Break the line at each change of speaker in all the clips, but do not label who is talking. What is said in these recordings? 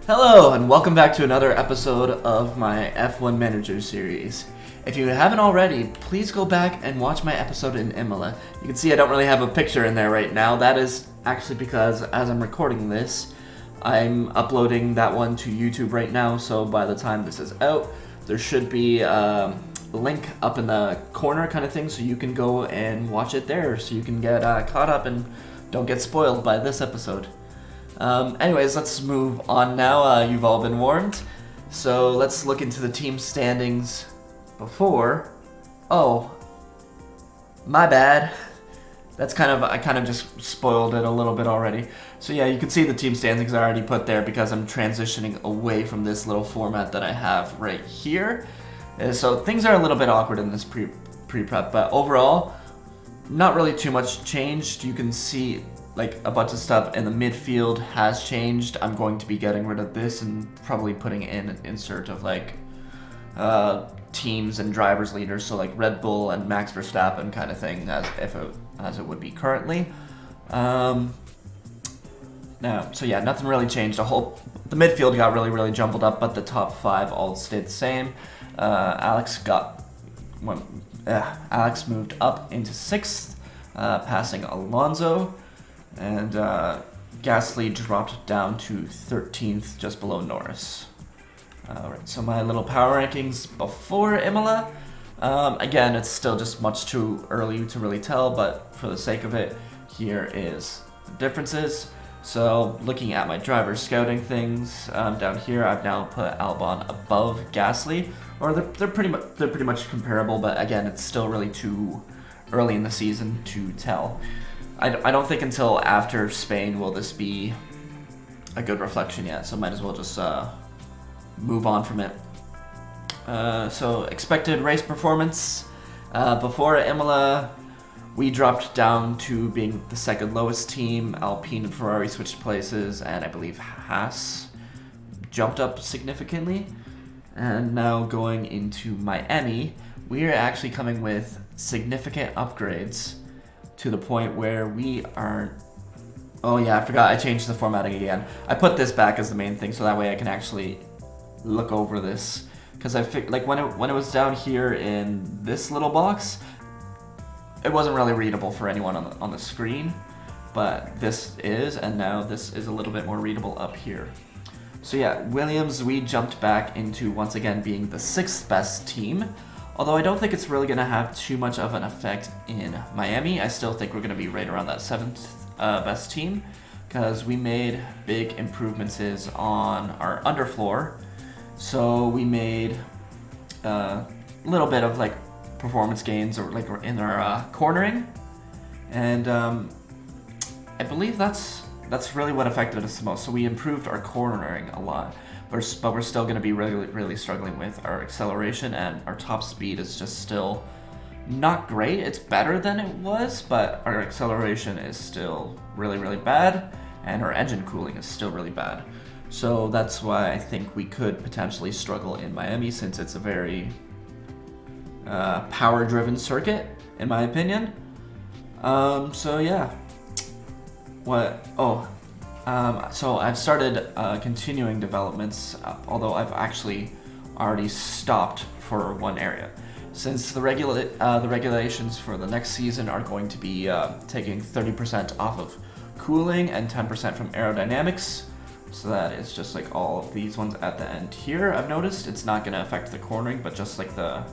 Hello, and welcome back to another episode of my F1 Manager series. If you haven't already, please go back and watch my episode in Imola. You can see I don't really have a picture in there right now. That is actually because as I'm recording this, I'm uploading that one to YouTube right now, so by the time this is out, there should be a link up in the corner kind of thing, so you can go and watch it there, so you can get caught up and don't get spoiled by this episode. Anyways, let's move on now. You've all been warned. So let's look into the team standings before. Oh, my bad. I kind of just spoiled it a little bit already. So yeah, you can see the team standings I already put there because I'm transitioning away from this little format that I have right here. So things are a little bit awkward in this pre-prep, but overall, not really too much changed. You can see like a bunch of stuff in the midfield has changed. I'm going to be getting rid of this and probably putting in an insert of like teams and drivers leaders, so like Red Bull and Max Verstappen kind of thing, as it would be currently. So yeah, nothing really changed. The midfield got really jumbled up, but the top five all stayed the same. Alex moved up into 6th, passing Alonso. And Gasly dropped down to 13th, just below Norris. Alright, so my little power rankings before Imola. Again, it's still just much too early to really tell, but for the sake of it, here is the differences. So looking at my driver scouting things, down here I've now put Albon above Gasly, or they're pretty much comparable, but again, it's still really too early in the season to tell. I don't think until after Spain will this be a good reflection yet, so might as well just move on from it. So expected race performance. Before Imola, we dropped down to being the second lowest team. Alpine and Ferrari switched places, and I believe Haas jumped up significantly. And now going into Miami, we are actually coming with significant upgrades to the point where we are... Oh yeah, I forgot I changed the formatting again. I put this back as the main thing so that way I can actually look over this. Because I like when it was down here in this little box, it wasn't really readable for anyone on the screen, but this is, and now this is a little bit more readable up here. So yeah, Williams, we jumped back into once again being the 6th best team. Although I don't think it's really going to have too much of an effect in Miami. I still think we're going to be right around that 7th best team, because we made big improvements on our underfloor. So we made a little bit of like performance gains, or like in our cornering, and I believe that's really what affected us the most. So we improved our cornering a lot. But we're still going to be really struggling with our acceleration, and our top speed is just still not great. It's better than it was, but our acceleration is still really bad, and our engine cooling is still really bad. So that's why I think we could potentially struggle in Miami, since it's a very power-driven circuit, in my opinion. So yeah. So I've started continuing developments, although I've actually already stopped for one area. Since the regulations for the next season are going to be taking 30% off of cooling and 10% from aerodynamics, so that is just like all of these ones at the end here. I've noticed it's not going to affect the cornering, but just like the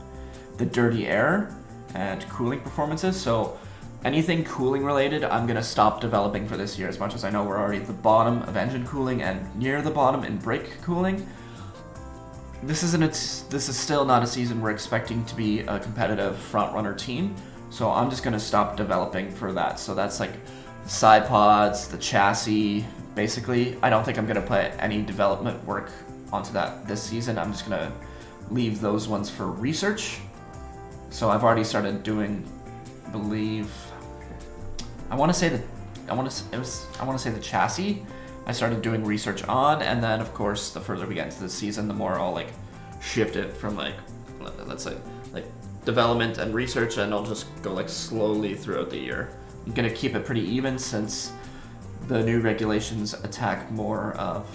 dirty air and cooling performances. So anything cooling related, I'm going to stop developing for this year, as much as I know we're already at the bottom of engine cooling and near the bottom in brake cooling. This is still not a season we're expecting to be a competitive front-runner team, so I'm just going to stop developing for that. So that's like the side pods, the chassis, basically. I don't think I'm going to put any development work onto that this season. I'm just going to leave those ones for research. So I've already started doing, I believe, I want to say the chassis. I started doing research on, and then of course the further we get into the season, the more I'll like shift it from like, let's say, like development and research, and I'll just go like slowly throughout the year. I'm gonna keep it pretty even since the new regulations attack more of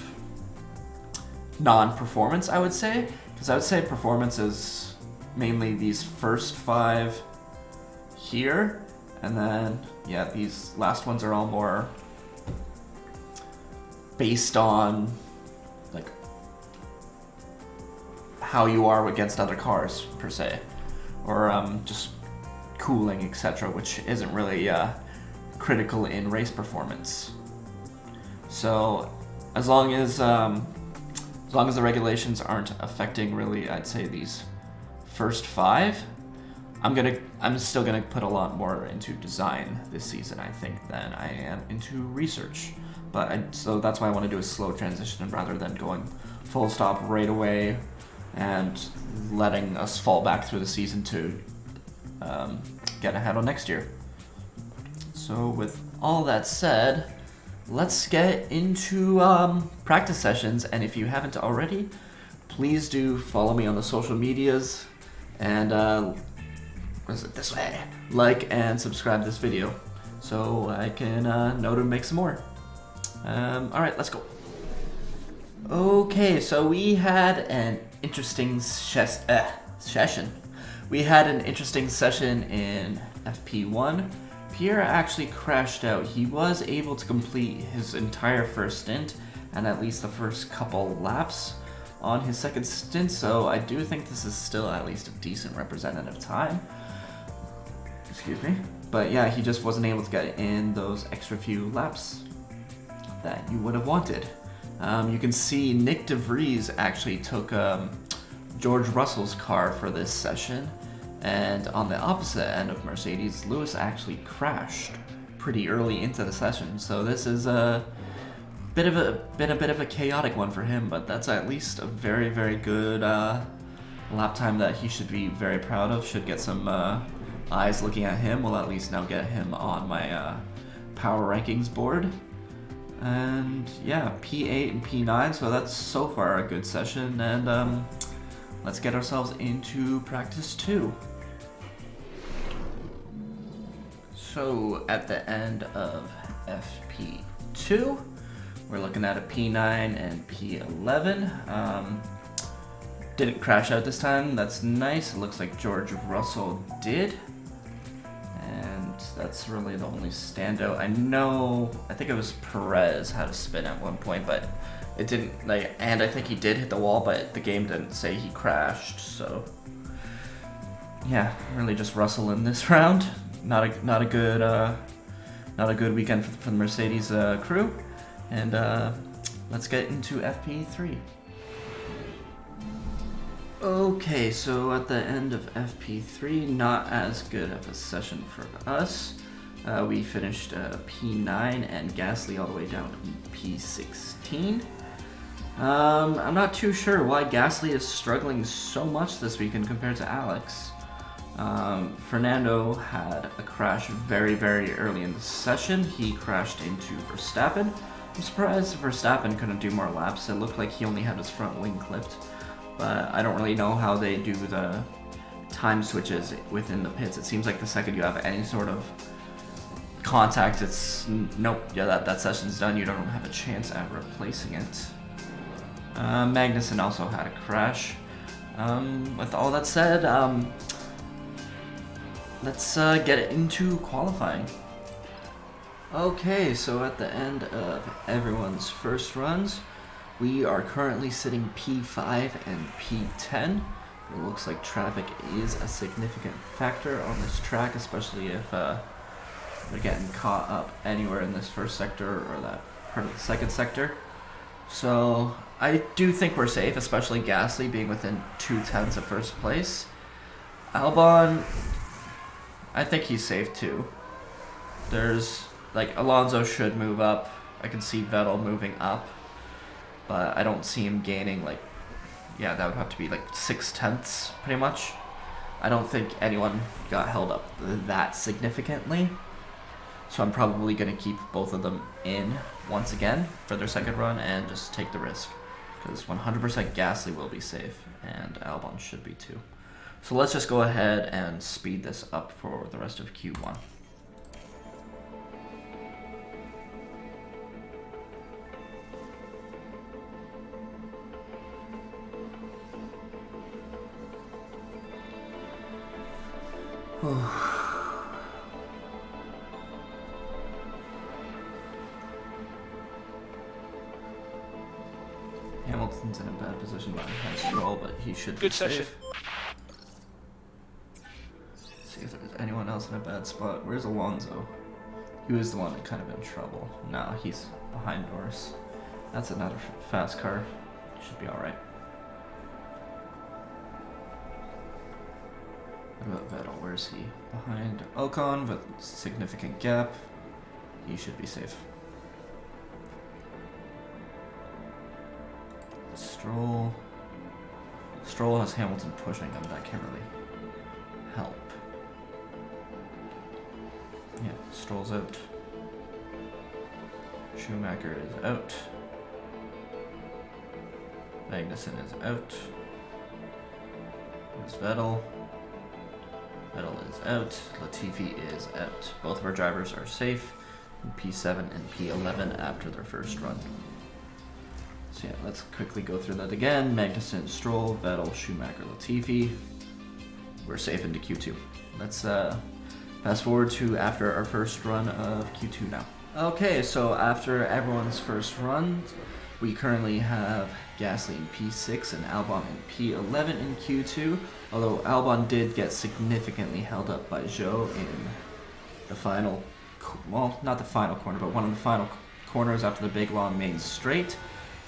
non-performance, I would say, because I would say performance is mainly these first 5 here, and then yeah, these last ones are all more based on like how you are against other cars per se, or just cooling, etc., which isn't really critical in race performance. So as long as the regulations aren't affecting really, I'd say these first 5, I'm still gonna put a lot more into design this season, I think, than I am into research. So that's why I want to do a slow transition rather than going full stop right away and letting us fall back through the season to get ahead on next year. So with all that said, let's get into practice sessions, and if you haven't already, please do follow me on the social medias and this way, like and subscribe this video so I can know to make some more. Alright, let's go. Okay, so we had an interesting session. We had an interesting session in FP1. Pierre actually crashed out. He was able to complete his entire first stint and at least the first couple laps on his second stint, so I do think this is still at least a decent representative time. Excuse me. But yeah, he just wasn't able to get in those extra few laps that you would have wanted. You can see Nick DeVries actually took George Russell's car for this session, and on the opposite end of Mercedes, Lewis actually crashed pretty early into the session. So this is a bit of a chaotic one for him, but that's at least a very, very good lap time that he should be very proud of. Should get some eyes looking at him. Will at least now get him on my power rankings board. And yeah, P8 and P9, so that's so far a good session, and let's get ourselves into practice 2. So at the end of FP2, we're looking at a P9 and P11. Didn't crash out this time, that's nice. It looks like George Russell did. And that's really the only standout. I think it was Perez had a spin at one point, but it didn't, and I think he did hit the wall, but the game didn't say he crashed, so yeah, really just Russell in this round. Not a good weekend for the Mercedes crew, and let's get into FP3. Okay, so at the end of FP3, not as good of a session for us. We finished P9 and Gasly all the way down to P16. I'm not too sure why Gasly is struggling so much this weekend compared to Alex. Fernando had a crash very, very early in the session. He crashed into Verstappen. I'm surprised Verstappen couldn't do more laps. It looked like he only had his front wing clipped. But I don't really know how they do the time switches within the pits. It seems like the second you have any sort of contact, it's nope, yeah, that session's done. You don't have a chance at replacing it. Magnussen also had a crash. With all that said, let's get into qualifying. Okay, so at the end of everyone's first runs, we are currently sitting P5 and P10. It looks like traffic is a significant factor on this track, especially if they're getting caught up anywhere in this first sector or that part of the second sector. So I do think we're safe, especially Gasly being within 0.2 of first place. Albon, I think he's safe too. There's, Alonso should move up. I can see Vettel moving up. But I don't see him gaining, that would have to be 0.6 pretty much. I don't think anyone got held up that significantly. So I'm probably going to keep both of them in once again for their second run and just take the risk. Because 100% Gasly will be safe and Albon should be too. So let's just go ahead and speed this up for the rest of Q1. Hamilton's in a bad position behind Stroll, but he should be
Good session.
safe. Let's see if there's anyone else in a bad spot. Where's Alonso? He was the one that kind of in trouble. No, he's behind Norris. That's another fast car. Should be alright. What about Vettel? Where's he? Behind Ocon, but significant gap. He should be safe. Stroll. Stroll has Hamilton pushing him. That can't really help. Yeah, Stroll's out. Schumacher is out. Magnussen is out. There's Vettel. Vettel is out. Latifi is out. Both of our drivers are safe in P7 and P11 after their first run. So yeah, let's quickly go through that again. Magnussen, Stroll, Vettel, Schumacher, Latifi. We're safe into Q2. Let's fast forward to after our first run of Q2 now. Okay, so after everyone's first run, we currently have Gasly in P6 and Albon in P11 in Q2, although Albon did get significantly held up by Zhou in the final, well, not the final corner, but one of the final corners after the big long main straight.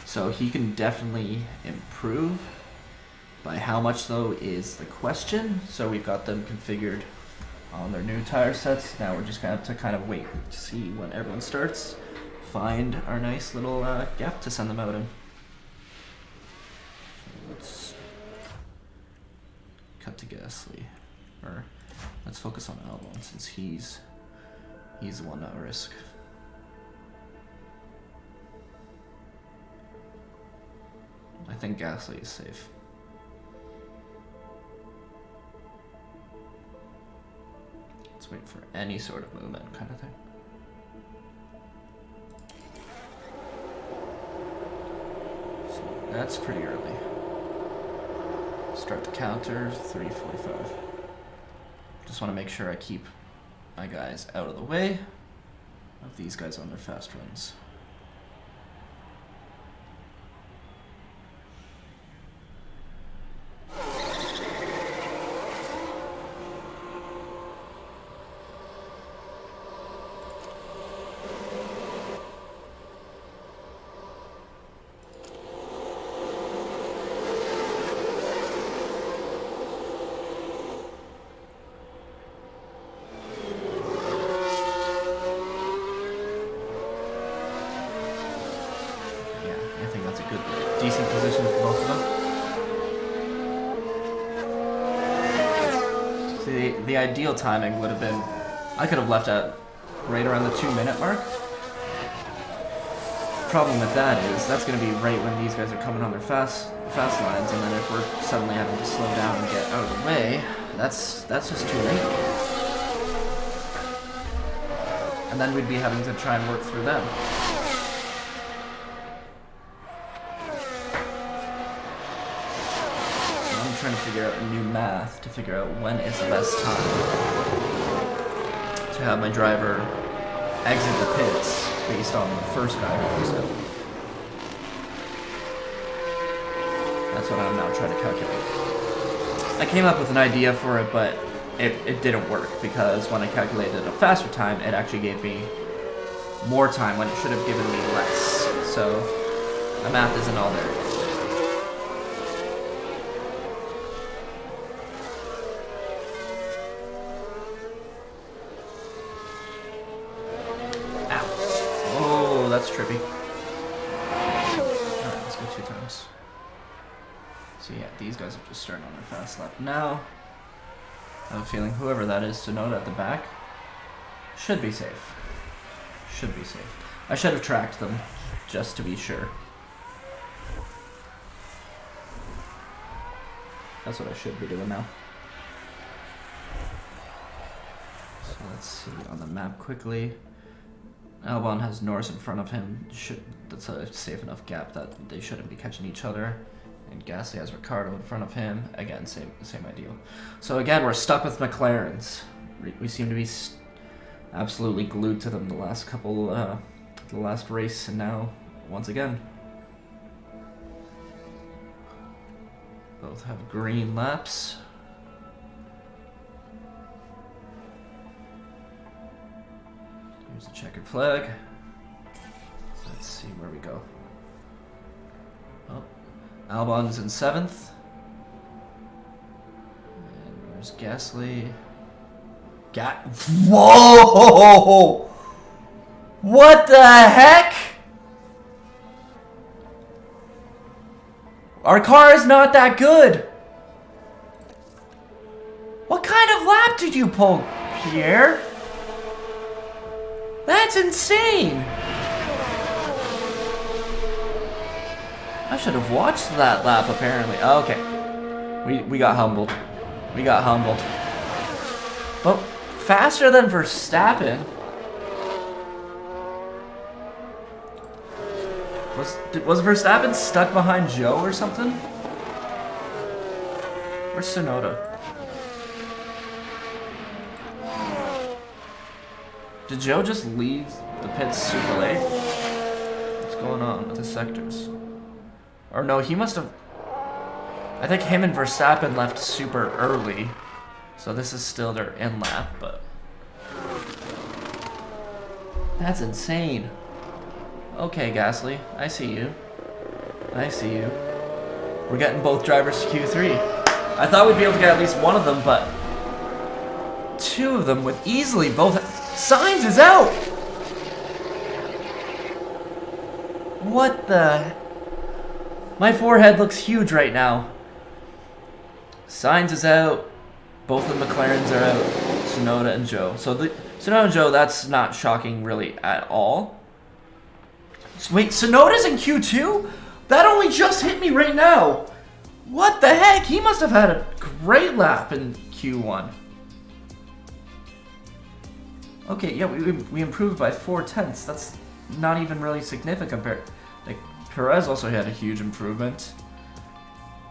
So he can definitely improve. By how much, though, is the question. So we've got them configured on their new tire sets. Now we're just going to have to kind of wait to see when everyone starts. Find our nice little gap to send them out in. So let's cut to Gasly. Or let's focus on Albon since he's the one at risk. I think Gasly is safe. Let's wait for any sort of movement kind of thing. So that's pretty early. Start the counter, 3:45. Just want to make sure I keep my guys out of the way of these guys on their fast runs. Decent position for both of them. See, the ideal timing would have been, I could have left at right around the 2-minute mark. The problem with that is that's going to be right when these guys are coming on their fast lines, and then if we're suddenly having to slow down and get out of the way, that's just too late. And then we'd be having to try and work through them. Trying to figure out new math to figure out when is the best time to have my driver exit the pits based on the first guy who was out. That's what I'm now trying to calculate. I came up with an idea for it, but it didn't work because when I calculated a faster time, it actually gave me more time when it should have given me less. So the math isn't all there yet. That's trippy. Alright, let's go 2 times. So yeah, these guys are just starting on their fast lap now. I have a feeling whoever that is to note at the back should be safe. Should be safe. I should have tracked them just to be sure. That's what I should be doing now. So let's see on the map quickly. Albon has Norris in front of him. That's a safe enough gap that they shouldn't be catching each other. And Gasly has Ricardo in front of him. Again, same ideal. So again, we're stuck with McLarens. We seem to be absolutely glued to them the last couple, the last race, and now once again. Both have green laps. Here's the checkered flag. Let's see where we go. Oh, Albon's in 7th. And where's Gasly? Whoa! What the heck? Our car is not that good. What kind of lap did you pull, Pierre? That's insane. I should have watched that lap, apparently. Oh, okay. We got humbled. We got humbled. But faster than Verstappen. Was Verstappen stuck behind Joe or something? Where's Tsunoda? Did Joe just leave the pits super late? What's going on with the sectors? Or no, he must have... I think him and Verstappen left super early. So this is still their in lap, but... That's insane. Okay, Gasly, I see you. I see you. We're getting both drivers to Q3. I thought we'd be able to get at least one of them, but... two of them with easily both... Sainz is out! What the... My forehead looks huge right now. Sainz is out. Both of the McLarens are out. Tsunoda and Joe. So Tsunoda and Joe, that's not shocking really at all. Wait, Tsunoda's in Q2? That only just hit me right now. What the heck? He must have had a great lap in Q1. Okay, yeah, we improved by 4/10. That's not even really significant compared. Like, Perez also had a huge improvement.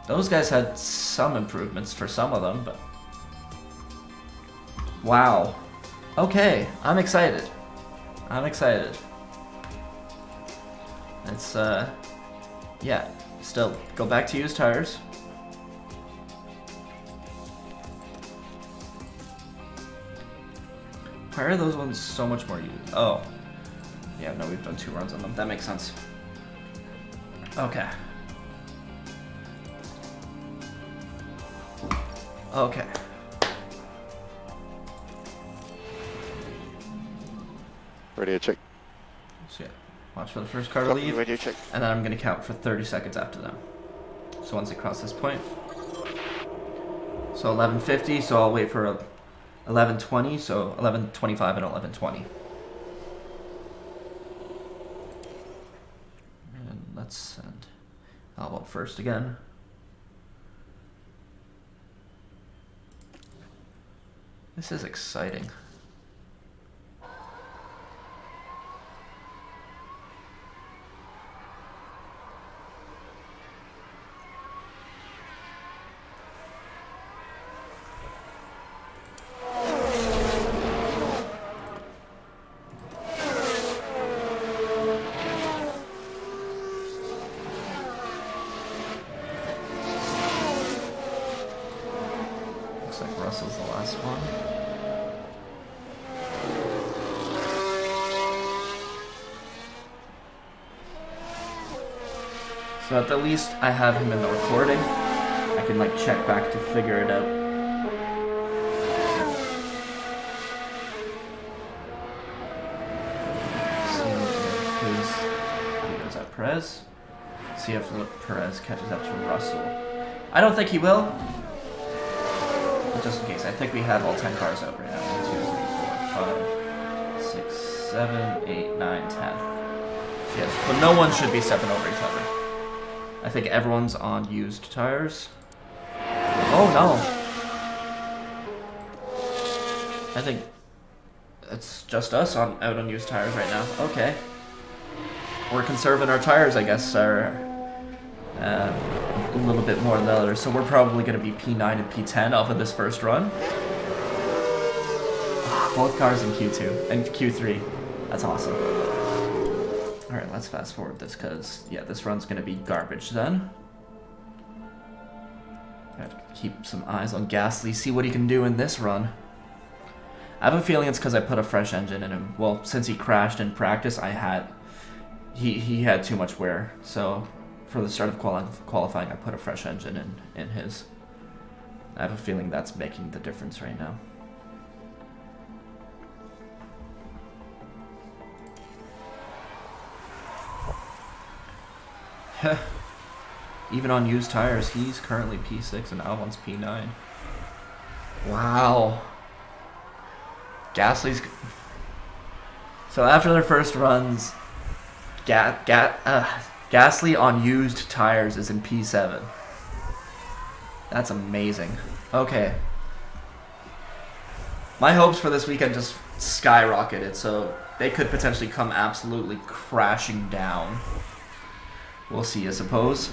Those guys had some improvements for some of them, but... Wow. Okay, I'm excited. I'm excited. It's, yeah, still, go back to used tires. Why are those ones so much more used? Oh. Yeah, no, we've done 2 runs on them. That makes sense. Okay. Okay.
Radio check.
So yeah, watch for the first car to leave.
Radio check.
And then I'm going to count for 30 seconds after them. So once they cross this point. So 11:50, so I'll wait for 11:20, so 11:25 and 11:20. And let's send Albon first again. This is exciting. Russell's the last one. So at the least I have him in the recording. I can like check back to figure it out. See if Perez. See if Perez catches up to Russell. I don't think he will. But just in case, I think we have all 10 cars out right now. 1, 2, 3, 4, 5, 6, 7, 8, 9, 10. Yes, but no one should be stepping over each other. I think everyone's on used tires. Oh no! I think it's just us out on used tires right now. Okay. We're conserving our tires, I guess, a little bit more than the others, so we're probably going to be P9 and P10 off of this first run. Both cars in Q2 and Q3. That's awesome. Alright, let's fast forward this because, yeah, this run's going to be garbage then. Have to keep some eyes on Gasly, see what he can do in this run. I have a feeling it's because I put a fresh engine in him. Well, since he crashed in practice, he had too much wear. So for the start of qualifying, I put a fresh engine in his. I have a feeling that's making the difference right now. Even on used tires, he's currently P6 and Albon's P9. Wow. Gasly's... So after their first runs, Gasly on used tires is in P7. That's amazing. Okay. My hopes for this weekend just skyrocketed, so they could potentially come absolutely crashing down. We'll see, I suppose.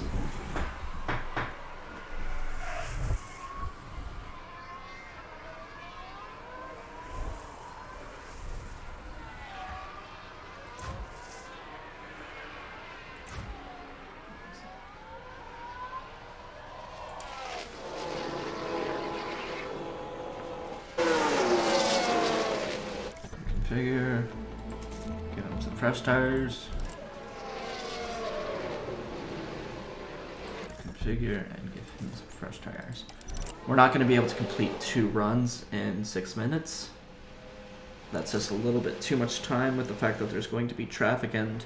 Configure. Give him some fresh tires. Configure and give him some fresh tires. We're not going to be able to complete 2 runs in 6 minutes. That's just a little bit too much time with the fact that there's going to be traffic and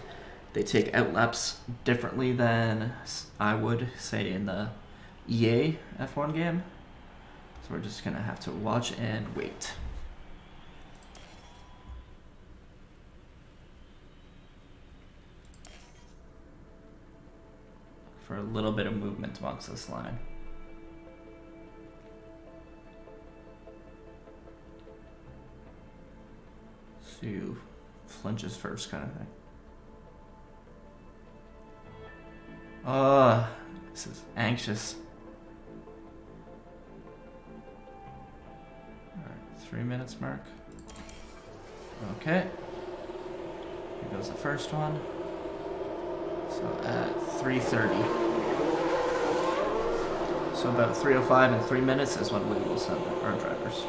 they take outlaps differently than I would say in the EA F1 game. So we're just going to have to watch and wait. For a little bit of movement amongst this line. See who flinches first, kind of thing. This is anxious. Alright, 3 minutes mark. Okay. Here goes the first one. So at 3:30. So about 3:05 in 3 minutes is when we will send our drivers.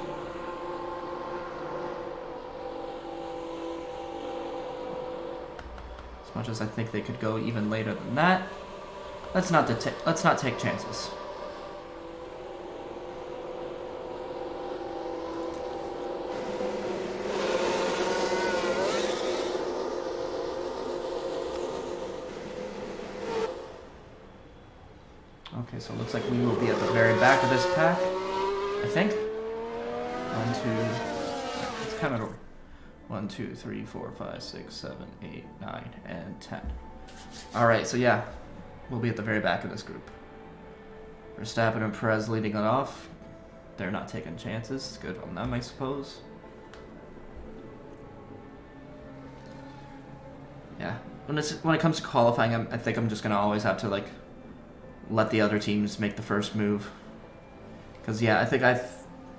As much as I think they could go even later than that, let's not take chances. Okay, so it looks like we will be at the very back of this pack, I think. 1, 2, it's kind of 1, 2, 3, 4, 5, 6, 7, 8, 9, and 10. Alright, so yeah, we'll be at the very back of this group. Verstappen and Perez leading it off. They're not taking chances. Good on them, I suppose. Yeah, when it comes to qualifying, I think I'm just gonna always have to like let the other teams make the first move. Because yeah, I think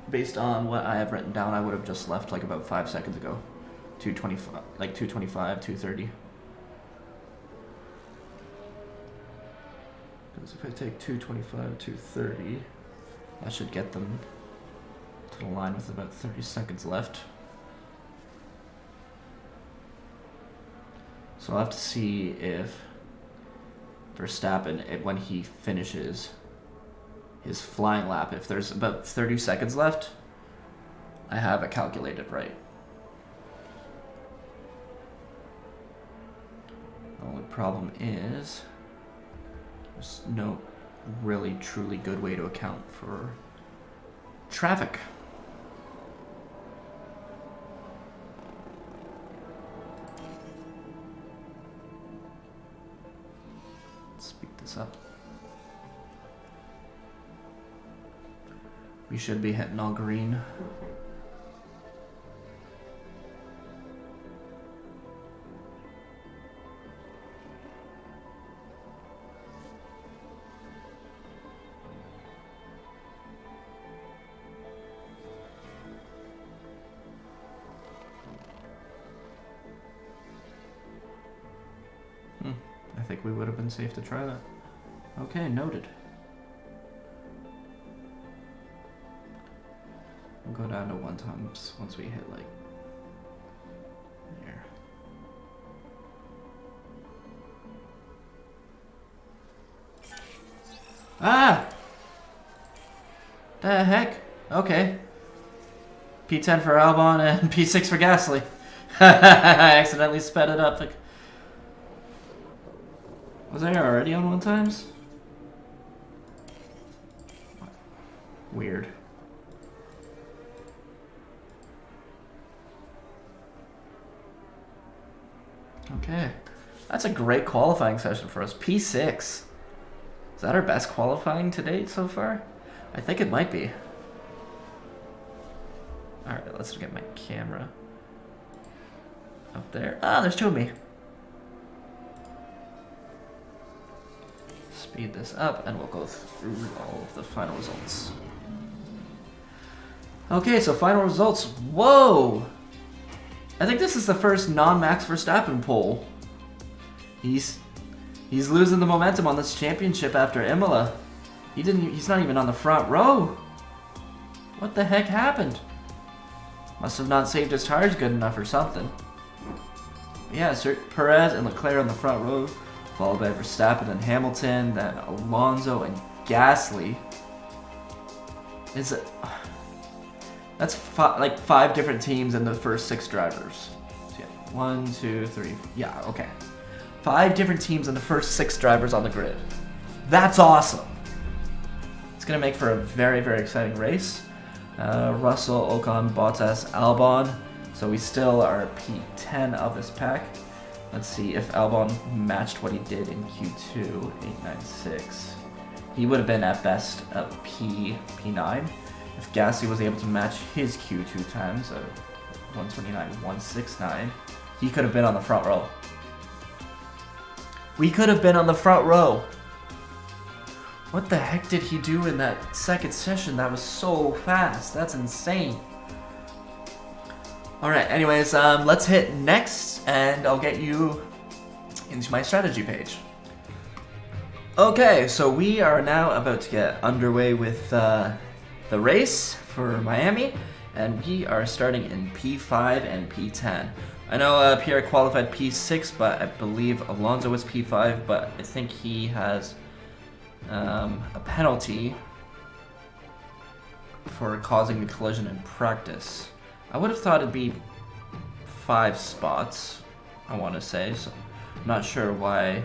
based on what I have written down, I would have just left like about 5 seconds ago. 225, like 225, 230. Because if I take 225, 230, that should get them to the line with about 30 seconds left. So I'll have to see if Verstappen, when he finishes his flying lap, if there's about 30 seconds left, I have it calculated right. The only problem is there's no really truly good way to account for traffic. Speed this up. We should be hitting all green. think we would have been safe to try that. Okay, noted. We'll go down to 1 times once we hit like there. Ah! The heck? Okay. P10 for Albon and P6 for Gasly. I accidentally sped it up. Like, was I already on 1 times? Weird. Okay. That's a great qualifying session for us. P6. Is that our best qualifying to date so far? I think it might be. Alright, let's get my camera up there. Ah, there's 2 of me. Speed this up and we'll go through all of the final results. Okay, so final results. Whoa! I think this is the first non-Max Verstappen pole. He's losing the momentum on this championship after Imola. He's not even on the front row. What the heck happened? Must have not saved his tires good enough or something. But yeah, Sir Perez and Leclerc on the front row, followed by Verstappen and Hamilton, then Alonso and Gasly. That's like 5 different teams in the first 6 drivers. So yeah, 1, 2, 3. Yeah, okay. 5 different teams in the first 6 drivers on the grid. That's awesome. It's gonna make for a very, very exciting race. Russell, Ocon, Bottas, Albon. So we still are P10 of this pack. Let's see if Albon matched what he did in Q2, 896. He would have been at best a P9. If Gasly was able to match his Q2 times of 129.169, he could have been on the front row. We could have been on the front row. What the heck did he do in that second session? That was so fast. That's insane. Alright, anyways, let's hit next, and I'll get you into my strategy page. Okay, so we are now about to get underway with the race for Miami, and we are starting in P5 and P10. I know Pierre qualified P6, but I believe Alonso was P5, but I think he has a penalty for causing the collision in practice. I would have thought it'd be 5 spots, I want to say, so I'm not sure why.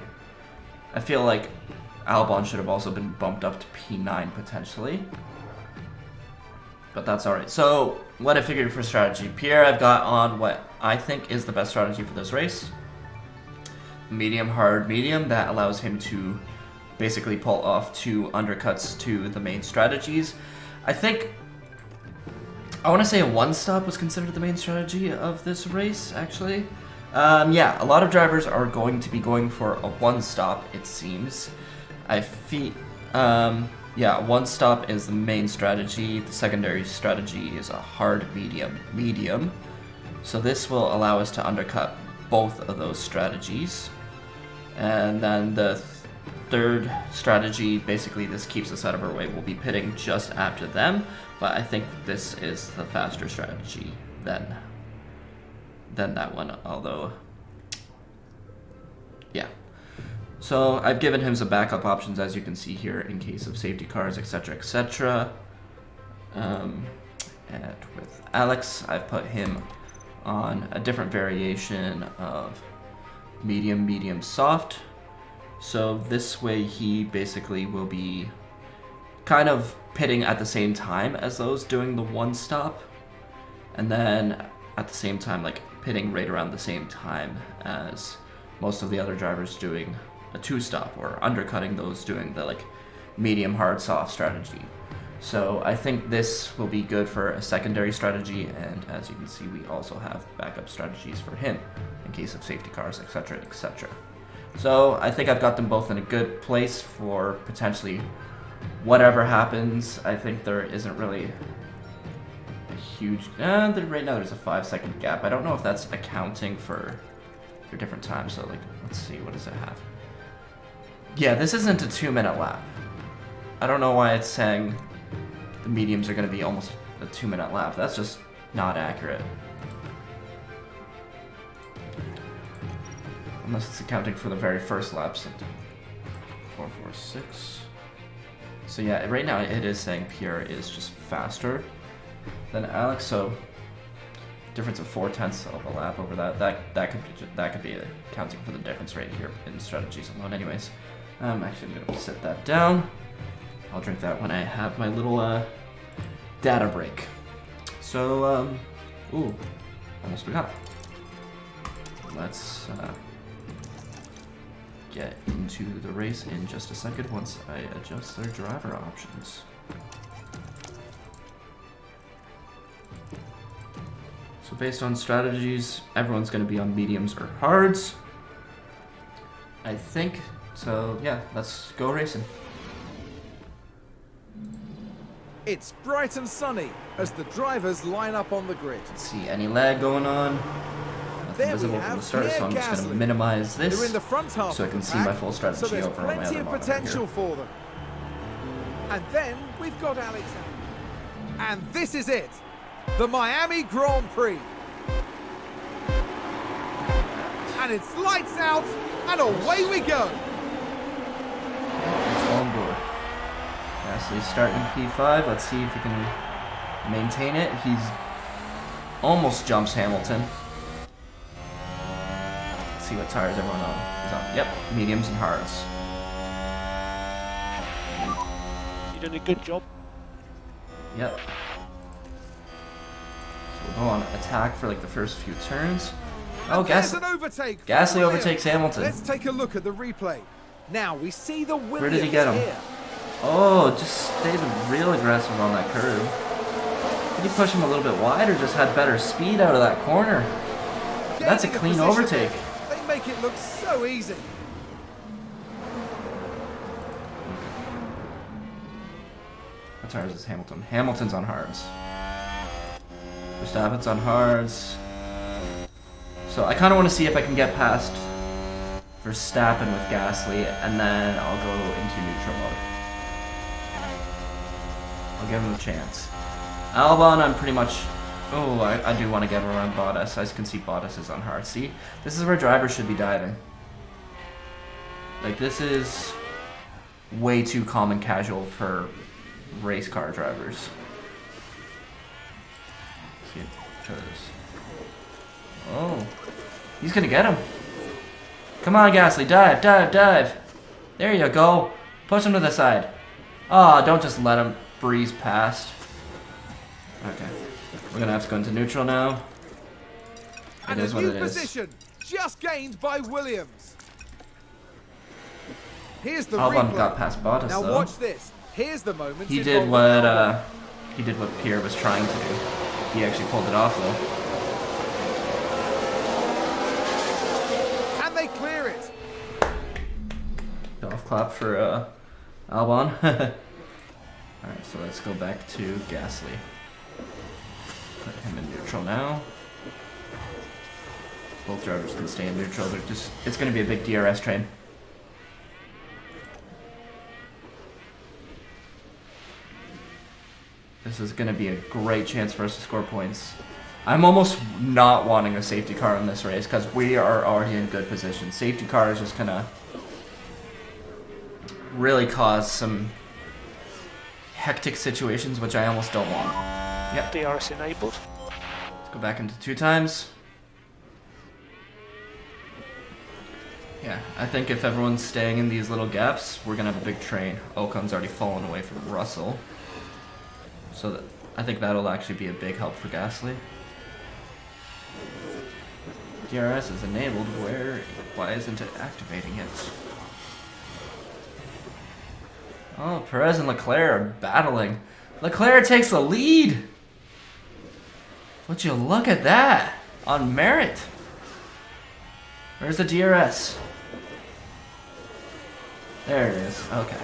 I feel like Albon should have also been bumped up to P9 potentially. But that's alright. So, what I figured for strategy. Pierre, I've got on what I think is the best strategy for this race. Medium, hard, medium. That allows him to basically pull off 2 undercuts to the main strategies. I think, I want to say a 1-stop was considered the main strategy of this race, actually. Yeah, a lot of drivers are going to be going for a 1-stop, it seems. Yeah, 1-stop is the main strategy. The secondary strategy is a hard, medium, medium. So this will allow us to undercut both of those strategies. And then the third strategy, basically this keeps us out of our way. We'll be pitting just after them, but I think this is the faster strategy than that one, although, yeah. So I've given him some backup options, as you can see here, in case of safety cars, etc., etc. And with Alex, I've put him on a different variation of medium, medium, soft. So this way he basically will be kind of pitting at the same time as those doing the 1-stop. And then at the same time, like pitting right around the same time as most of the other drivers doing a 2-stop, or undercutting those doing the like medium, hard, soft strategy. So I think this will be good for a secondary strategy, and as you can see, we also have backup strategies for him in case of safety cars, etc., etc. So I think I've got them both in a good place for potentially whatever happens. I think there isn't really a huge, right now there's a 5-second gap. I don't know if that's accounting for different times. So like, let's see, what does it have? Yeah, this isn't a 2-minute lap. I don't know why it's saying the mediums are going to be almost a 2-minute lap. That's just not accurate. Unless it's accounting for the very first lap. 4, 4, 6. So yeah, right now it is saying Pierre is just faster than Alex. So difference of 4/10 of a lap over that could be accounting for the difference right here in strategies alone. Anyways, actually I'm gonna set that down. I'll drink that when I have my little data break. So ooh, almost forgot. Let's get into the race in just a second once I adjust their driver options. So based on strategies, everyone's going to be on mediums or hards, I think. So yeah, let's go racing.
It's bright and sunny as the drivers line up on the grid.
Let's see, any lag going on? Nothing
There we
visible from
have
the start, so I'm just going to
Gasly.
minimize
They're
this
in the front half
so I
of
can
the
see my
pack,
full strategy
so there's
over on my
plenty
other
of
monitor
potential
here.
for them. And then we've got Alexander. And this is it, the Miami Grand Prix. And it's lights out, and away we go.
He's on board. Gasly's starting P5. Let's see if he can maintain it. He's almost jumps Hamilton. Let's see what tires everyone on. He's on. Yep, mediums and hards.
You did a good job.
Yep. So we'll go on attack for like the first few turns. Oh,
There's an overtake. from
Gasly
Williams.
overtakes Hamilton.
Let's take a look at the replay. Now we see the Williams
Where did he get him?
here.
Oh, just stayed real aggressive on that curve. Did he push him a little bit wide or just had better speed out of that corner? That's a
Gaining
clean
position
overtake.
there. They make it look so easy.
What tires is Hamilton? Hamilton's on hards. Verstappen's on hards. So I kind of want to see if I can get past Verstappen with Gasly, and then I'll go into neutral mode. I'll give him a chance. Albon, I'm pretty much... Oh, I do want to get around Bottas. I can see Bottas is on hard. See? This is where drivers should be diving. Like, this is way too common casual for race car drivers. See, try this. Oh. He's going to get him. Come on, Gasly. Dive, dive, dive. There you go. Push him to the side. Oh, don't just let him breeze past. Okay. We're going to have to go into neutral now. It
And
is
a
what
new
it is.
position just gained by Williams. Here's the
Albon
replay.
got past Bottas,
Now
though.
watch this. Here's the moment.
He did what Pierre was trying to do. He actually pulled it off, though.
And they clear it.
Golf clap for Albon. Alright, so let's go back to Gasly. Put him in neutral now. Both drivers can stay in neutral. They're just, it's going to be a big DRS train. This is going to be a great chance for us to score points. I'm almost not wanting a safety car in this race because we are already in good position. Safety car is just going to really cause some hectic situations, which I almost don't want. Yep.
DRS enabled.
Let's go back into 2 times. Yeah, I think if everyone's staying in these little gaps, we're going to have a big train. Ocon's already fallen away from Russell. So I think that'll actually be a big help for Gasly. DRS is enabled. Why isn't it activating it? Oh, Perez and Leclerc are battling. Leclerc takes the lead. Would you look at that? On merit. Where's the DRS? There it is. Okay.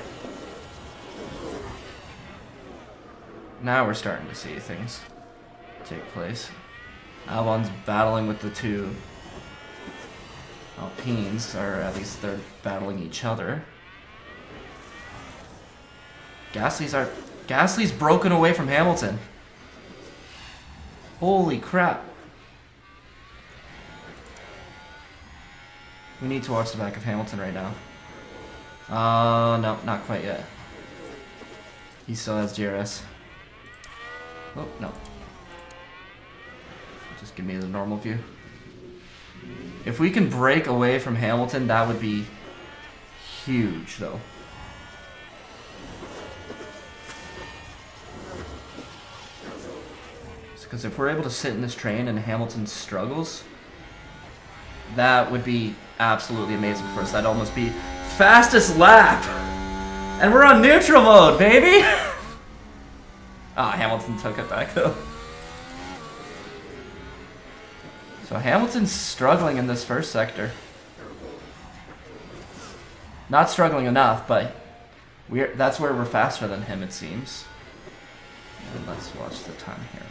Now we're starting to see things take place. Albon's battling with the 2 Alpines, or at least they're battling each other. Gasly's broken away from Hamilton. Holy crap. We need to watch the back of Hamilton right now. No, not quite yet. He still has DRS. Oh, no. Just give me the normal view. If we can break away from Hamilton, that would be huge, though. Because if we're able to sit in this train and Hamilton struggles, that would be absolutely amazing for us. That'd almost be fastest lap. And we're on neutral mode, baby. Ah, Hamilton took it back though. So Hamilton's struggling in this first sector. Not struggling enough, but that's where we're faster than him, it seems. And let's watch the time here.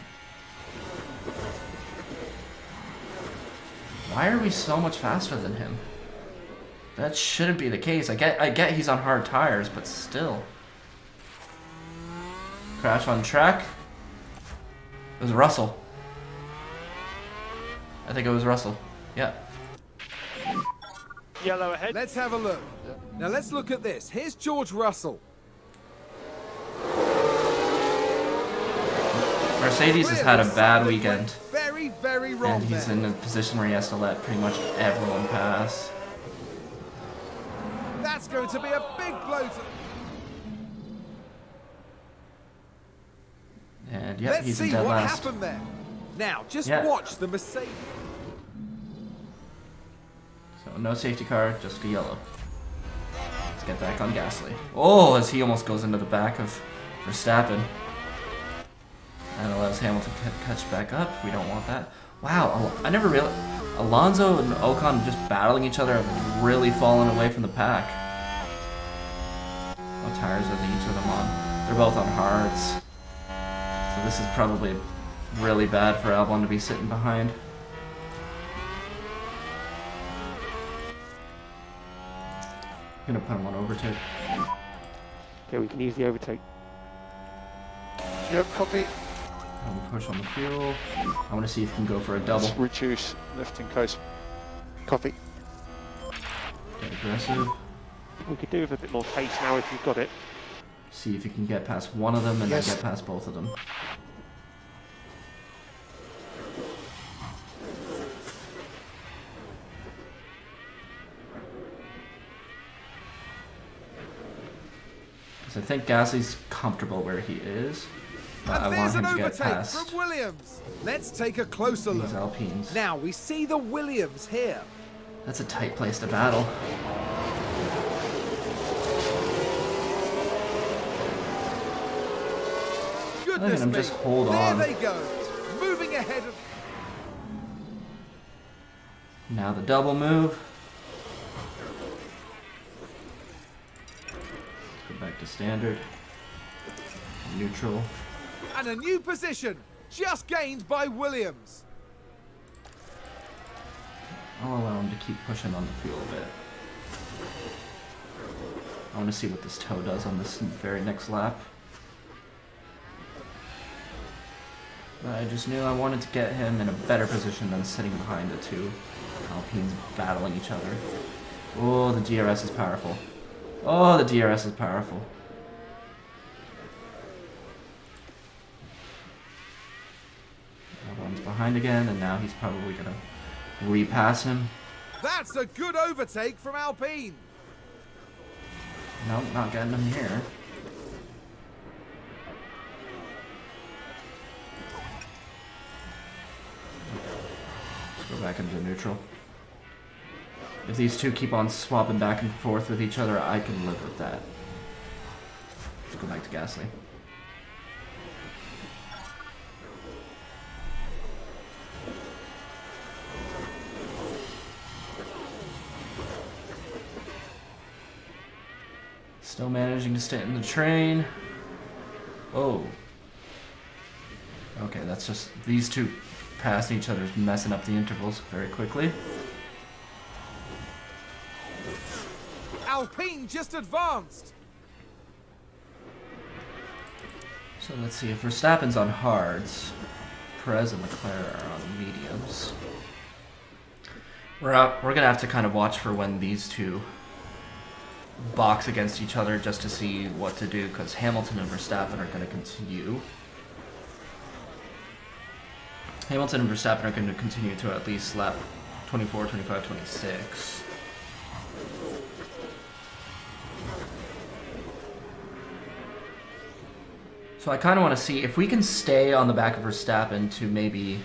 Why are we so much faster than him? That shouldn't be the case. I get he's on hard tires, but still. Crash on track. It was Russell. I think it was Russell. Yeah.
Yellow ahead.
Let's have a look. Now let's look at this. Here's George Russell.
Mercedes has had a bad weekend.
Very, very wrong.
And he's
there.
in a position where he has to let pretty much everyone pass.
That's going to be a big blow to...
And yep,
Let's
he's in
see
dead
what
last.
happened there. Now, just
Yeah.
watch the Mercedes.
So no safety car, just a yellow. Let's get back on Gasly. Oh, as he almost goes into the back of Verstappen. That allows Hamilton to catch back up. We don't want that. Wow, I never realized Alonso and Ocon just battling each other have really fallen away from the pack. What tires are each of them on? They're both on hards. So this is probably really bad for Albon to be sitting behind. I'm gonna put him on overtake.
Okay, we can easily overtake.
Yep, copy.
I'm gonna push on the fuel. I want to see if he can go for a double.
Let's reduce left in case. Copy.
Get aggressive.
We could do with a bit more pace now if you've got it.
See if he can get past one of them and
Yes.
then get past both of them. Because I think Gasly's comfortable where he is. But I
And
want
there's
him
an
to get
overtake
past
from Williams. Let's take a closer
these
look.
Alpines.
Now we see the Williams here.
That's a tight place to battle.
Goodness
him
me.
just hold
there
on.
they go. Moving ahead of...
Now the double move. Let's go back to standard. Neutral.
And a new position. Just gained by Williams.
I'll allow him to keep pushing on the fuel a bit. I want to see what this toe does on this very next lap. But I just knew I wanted to get him in a better position than sitting behind the two Alpines battling each other. Oh, the DRS is powerful. Oh, the DRS is powerful. One's behind again, and now he's probably going to repass him.
That's a good overtake from Alpine.
Nope, not getting him here. Let's go back into neutral. If these two keep on swapping back and forth with each other, I can live with that. Let's go back to Gasly. Still managing to stay in the train. Oh. Okay, that's just these two passing each other is messing up the intervals very quickly.
Alpine just advanced.
So let's see, if Verstappen's on hards, Perez and Leclerc are on mediums. We're gonna have to kind of watch for when these two box against each other just to see what to do, because Hamilton and Verstappen are going to continue. Hamilton and Verstappen are going to continue to at least lap 24, 25, 26. So I kind of want to see if we can stay on the back of Verstappen to maybe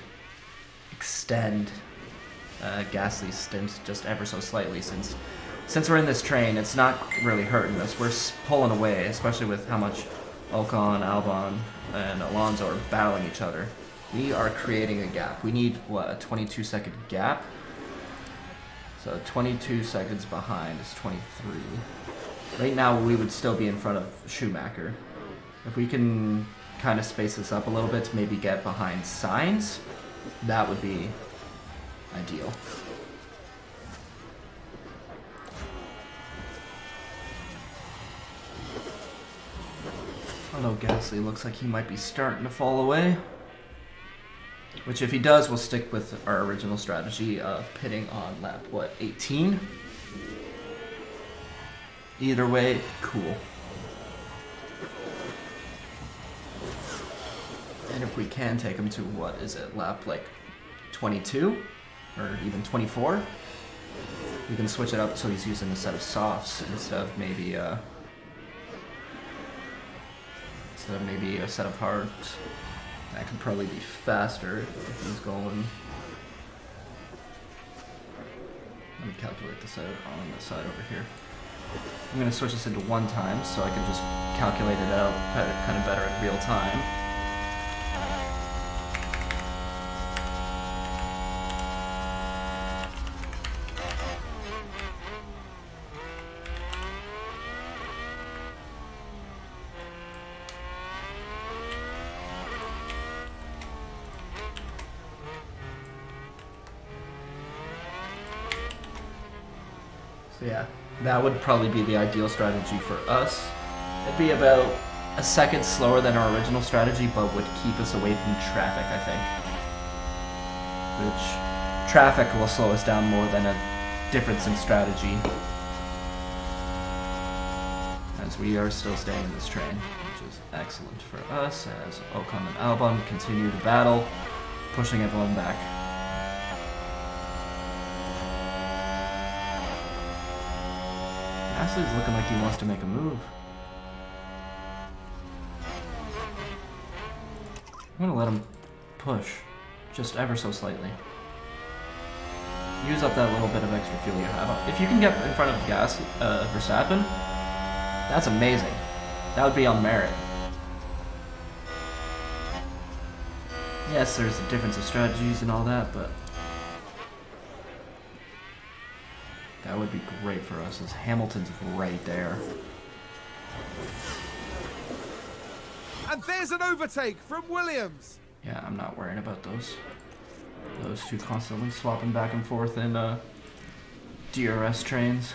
extend Gasly's stint just ever so slightly, since we're in this train, it's not really hurting us. We're pulling away, especially with how much Ocon, Albon, and Alonso are battling each other. We are creating a gap. We need, what, a 22-second gap? So 22 seconds behind is 23. Right now, we would still be in front of Schumacher. If we can kind of space this up a little bit to maybe get behind Sainz, that would be ideal. Although Gasly looks like he might be starting to fall away. Which if he does, we'll stick with our original strategy of pitting on lap, 18? Either way, cool. And if we can take him to, what is it, lap 22? Or even 24? We can switch it up so he's using a set of softs instead of maybe a set of hards. That could probably be faster if he's going. Let me calculate this out on the side over here. I'm going to switch this into 1 time so I can just calculate it out kind of better in real time. So yeah, that would probably be the ideal strategy for us. It'd be about a second slower than our original strategy, but would keep us away from traffic, I think. Which, traffic will slow us down more than a difference in strategy. As we are still staying in this train, which is excellent for us, as Ocon and Albon continue to battle, pushing everyone back. Gasly's looking like he wants to make a move. I'm gonna let him push, just ever so slightly. Use up that little bit of extra fuel you have. If you can get in front of Verstappen, that's amazing. That would be on merit. Yes, there's a difference of strategies and all that, but that would be great for us, as Hamilton's right there.
And there's an overtake from Williams.
Yeah, I'm not worrying about those. Those two constantly swapping back and forth in DRS trains.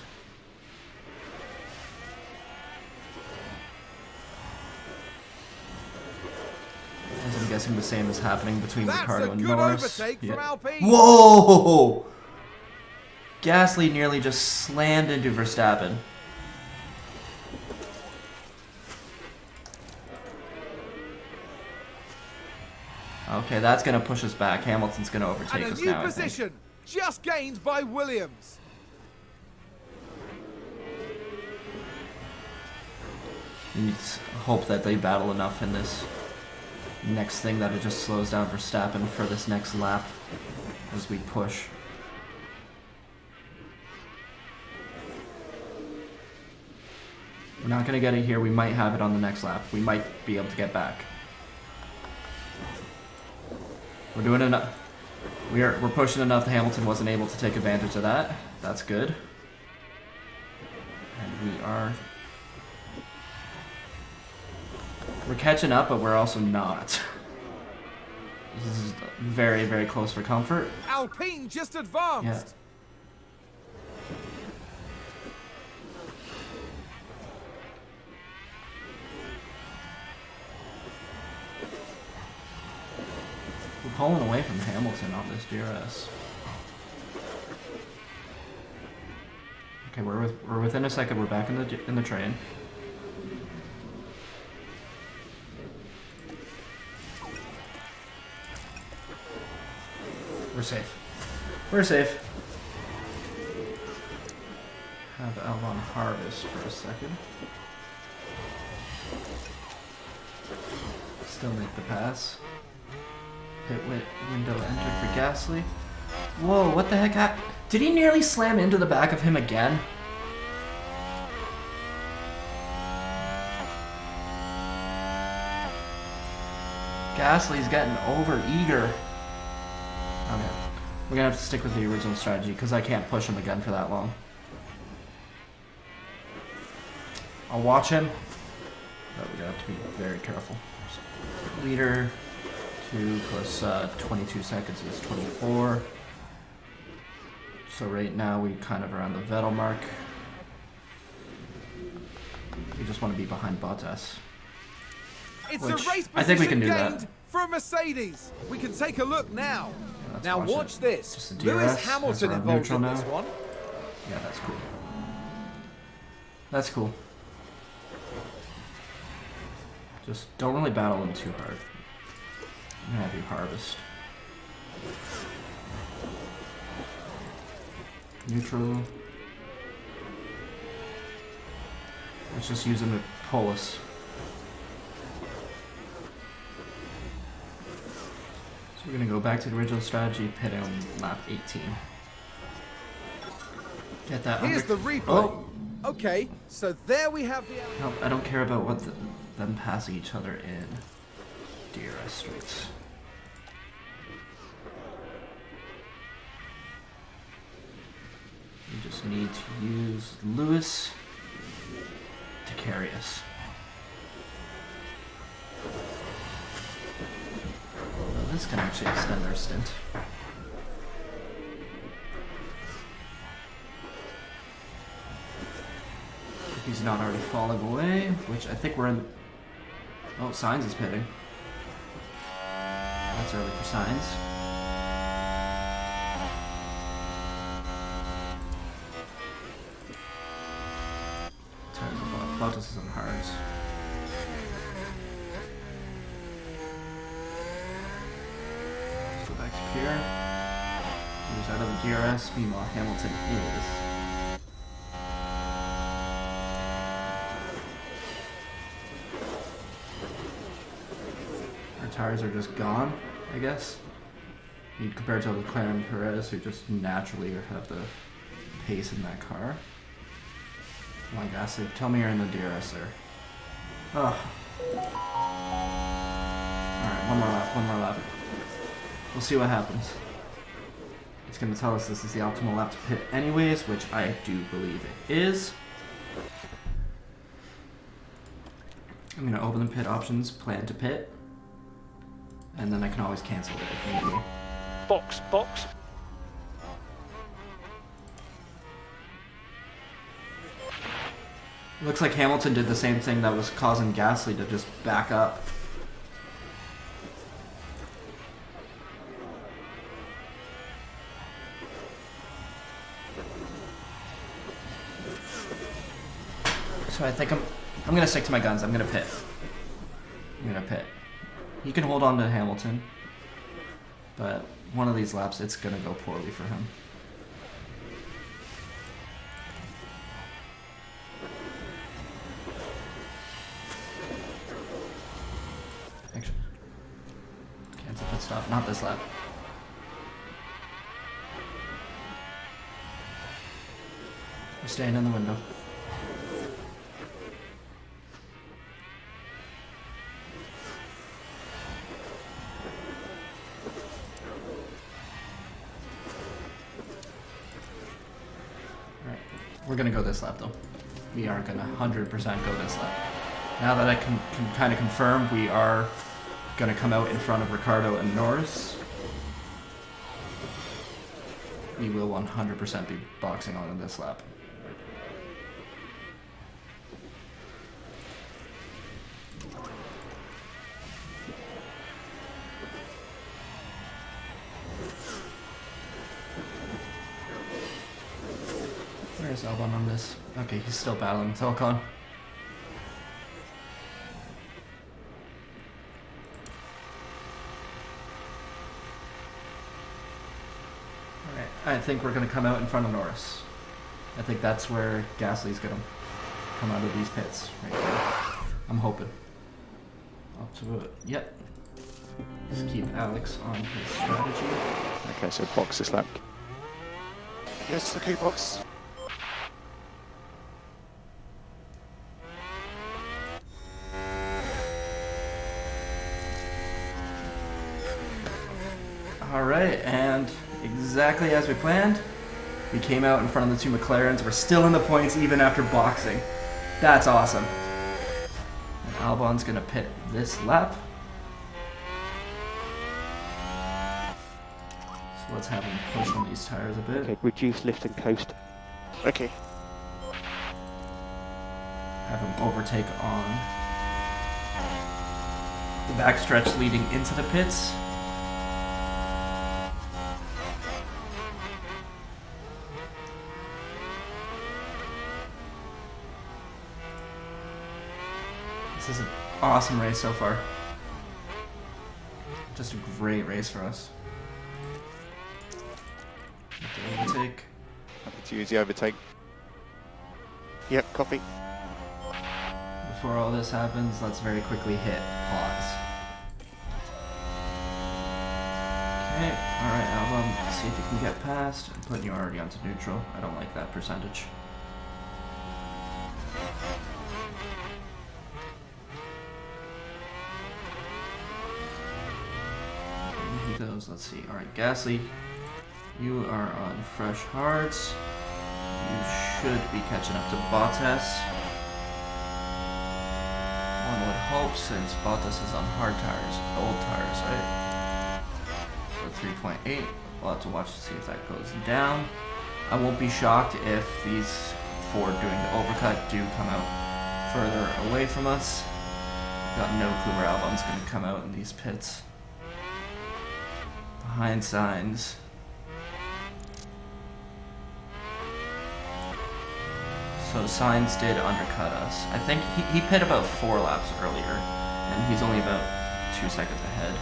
As I'm guessing the same is happening between Ricciardo and Norris.
That's a good overtake from Alpine.
Whoa! Gasly nearly just slammed into Verstappen. Okay, that's going to push us back. Hamilton's going to overtake
And
us
a new
now,
position, just gained by Williams.
We need to hope that they battle enough in this next thing that it just slows down Verstappen for this next lap as we push. We're not going to get it here. We might have it on the next lap. We might be able to get back. We're doing enough. We're pushing enough that Hamilton wasn't able to take advantage of that. That's good. And we're catching up, but we're also not. This is very, very close for comfort.
Alpine just advanced.
Yeah. pulling away from Hamilton on this DRS. Okay, we're within a second. We're back in the train. We're safe. We're safe. Have L on harvest for a second. Still make the pass. Pit window entered for Gasly. Whoa, what the heck did he nearly slam into the back of him again? Gasly's getting over eager. Okay. We're gonna have to stick with the original strategy because I can't push him again for that long. I'll watch him, but we're gonna have to be very careful. Leader to plus 22 seconds is 24. So right now we kind of are on the Vettel mark. We just want to be behind Bottas.
It's
Which,
a race
I think we can
position
do that.
gained for a Mercedes. We can take a look now.
Let's
Now
watch
watch
it.
this.
Just the
Lewis
DRS,
Hamilton
as we're on
involved
neutral
in
now.
this one.
Yeah, that's cool. That's cool. Just don't really battle them too hard. I'm gonna have you harvest. Neutral. Let's just use them to pull us. So we're gonna go back to the original strategy, pit on lap 18. Get that
Here's
under...
the replay.
Oh!
Okay, so there we have the...
No, I don't care about what them passing each other in DRS streets. We just need to use Lewis to carry us. Well, this can actually extend our stint. If he's not already falling away, which I think we're in... Oh, Sainz is pitting. That's early for Sainz. Bottas is on hards. Let's go back to Pierre. He's out of the DRS, meanwhile Hamilton is. Our tires are just gone, I guess. Compared to Leclerc and Perez, who just naturally have the pace in that car. Come on, Gasly, tell me you're in the DRS there. Oh. Alright, one more lap. We'll see what happens. It's going to tell us this is the optimal lap to pit anyways, which I do believe it is. I'm going to open the pit options, plan to pit, and then I can always cancel it if need be.
Box.
Looks like Hamilton did the same thing that was causing Gasly to just back up. So I think I'm gonna stick to my guns. I'm gonna pit. He can hold on to Hamilton, but one of these laps it's gonna go poorly for him. Cancel pit stop. Not this lap. We're staying in the window. Alright. We're gonna go this lap though. We are gonna 100% go this lap. Now that I can kind of confirm we are going to come out in front of Ricardo and Norris, we will 100% be boxing on in this lap. Where's Albon on this? Okay, he's still battling with Ocon. Alright, I think we're going to come out in front of Norris. I think that's where Gasly's going to come out of these pits right there. I'm hoping. Up to it. Yep. Just keep Alex on his strategy.
Okay, so box this lap. Yes, okay, box.
Alright, and exactly as we planned, we came out in front of the two McLarens. We're still in the points even after boxing. That's awesome. And Albon's gonna pit this lap. So let's have him push on these tires a bit.
Okay, reduce lift and coast.
Okay.
Have him overtake on the backstretch leading into the pits. This is an awesome race so far. Just a great race for us. The overtake.
Happy to use the overtake. Yep, copy.
Before all this happens, let's very quickly hit pause. Okay, alright, Albon, see if you can get past. I'm putting you already onto neutral. I don't like that percentage. And he goes, let's see. Alright, Gasly, you are on fresh hards. You should be catching up to Bottas. One would hope, since Bottas is on hard tires, old tires, right? So 3.8. We'll have to watch to see if that goes down. I won't be shocked if these four doing the overcut do come out further away from us. Got no clue where Albon's going to come out in these pits. Behind signs. So Sainz did undercut us. I think he pit about 4 laps earlier, and he's only about 2 seconds ahead.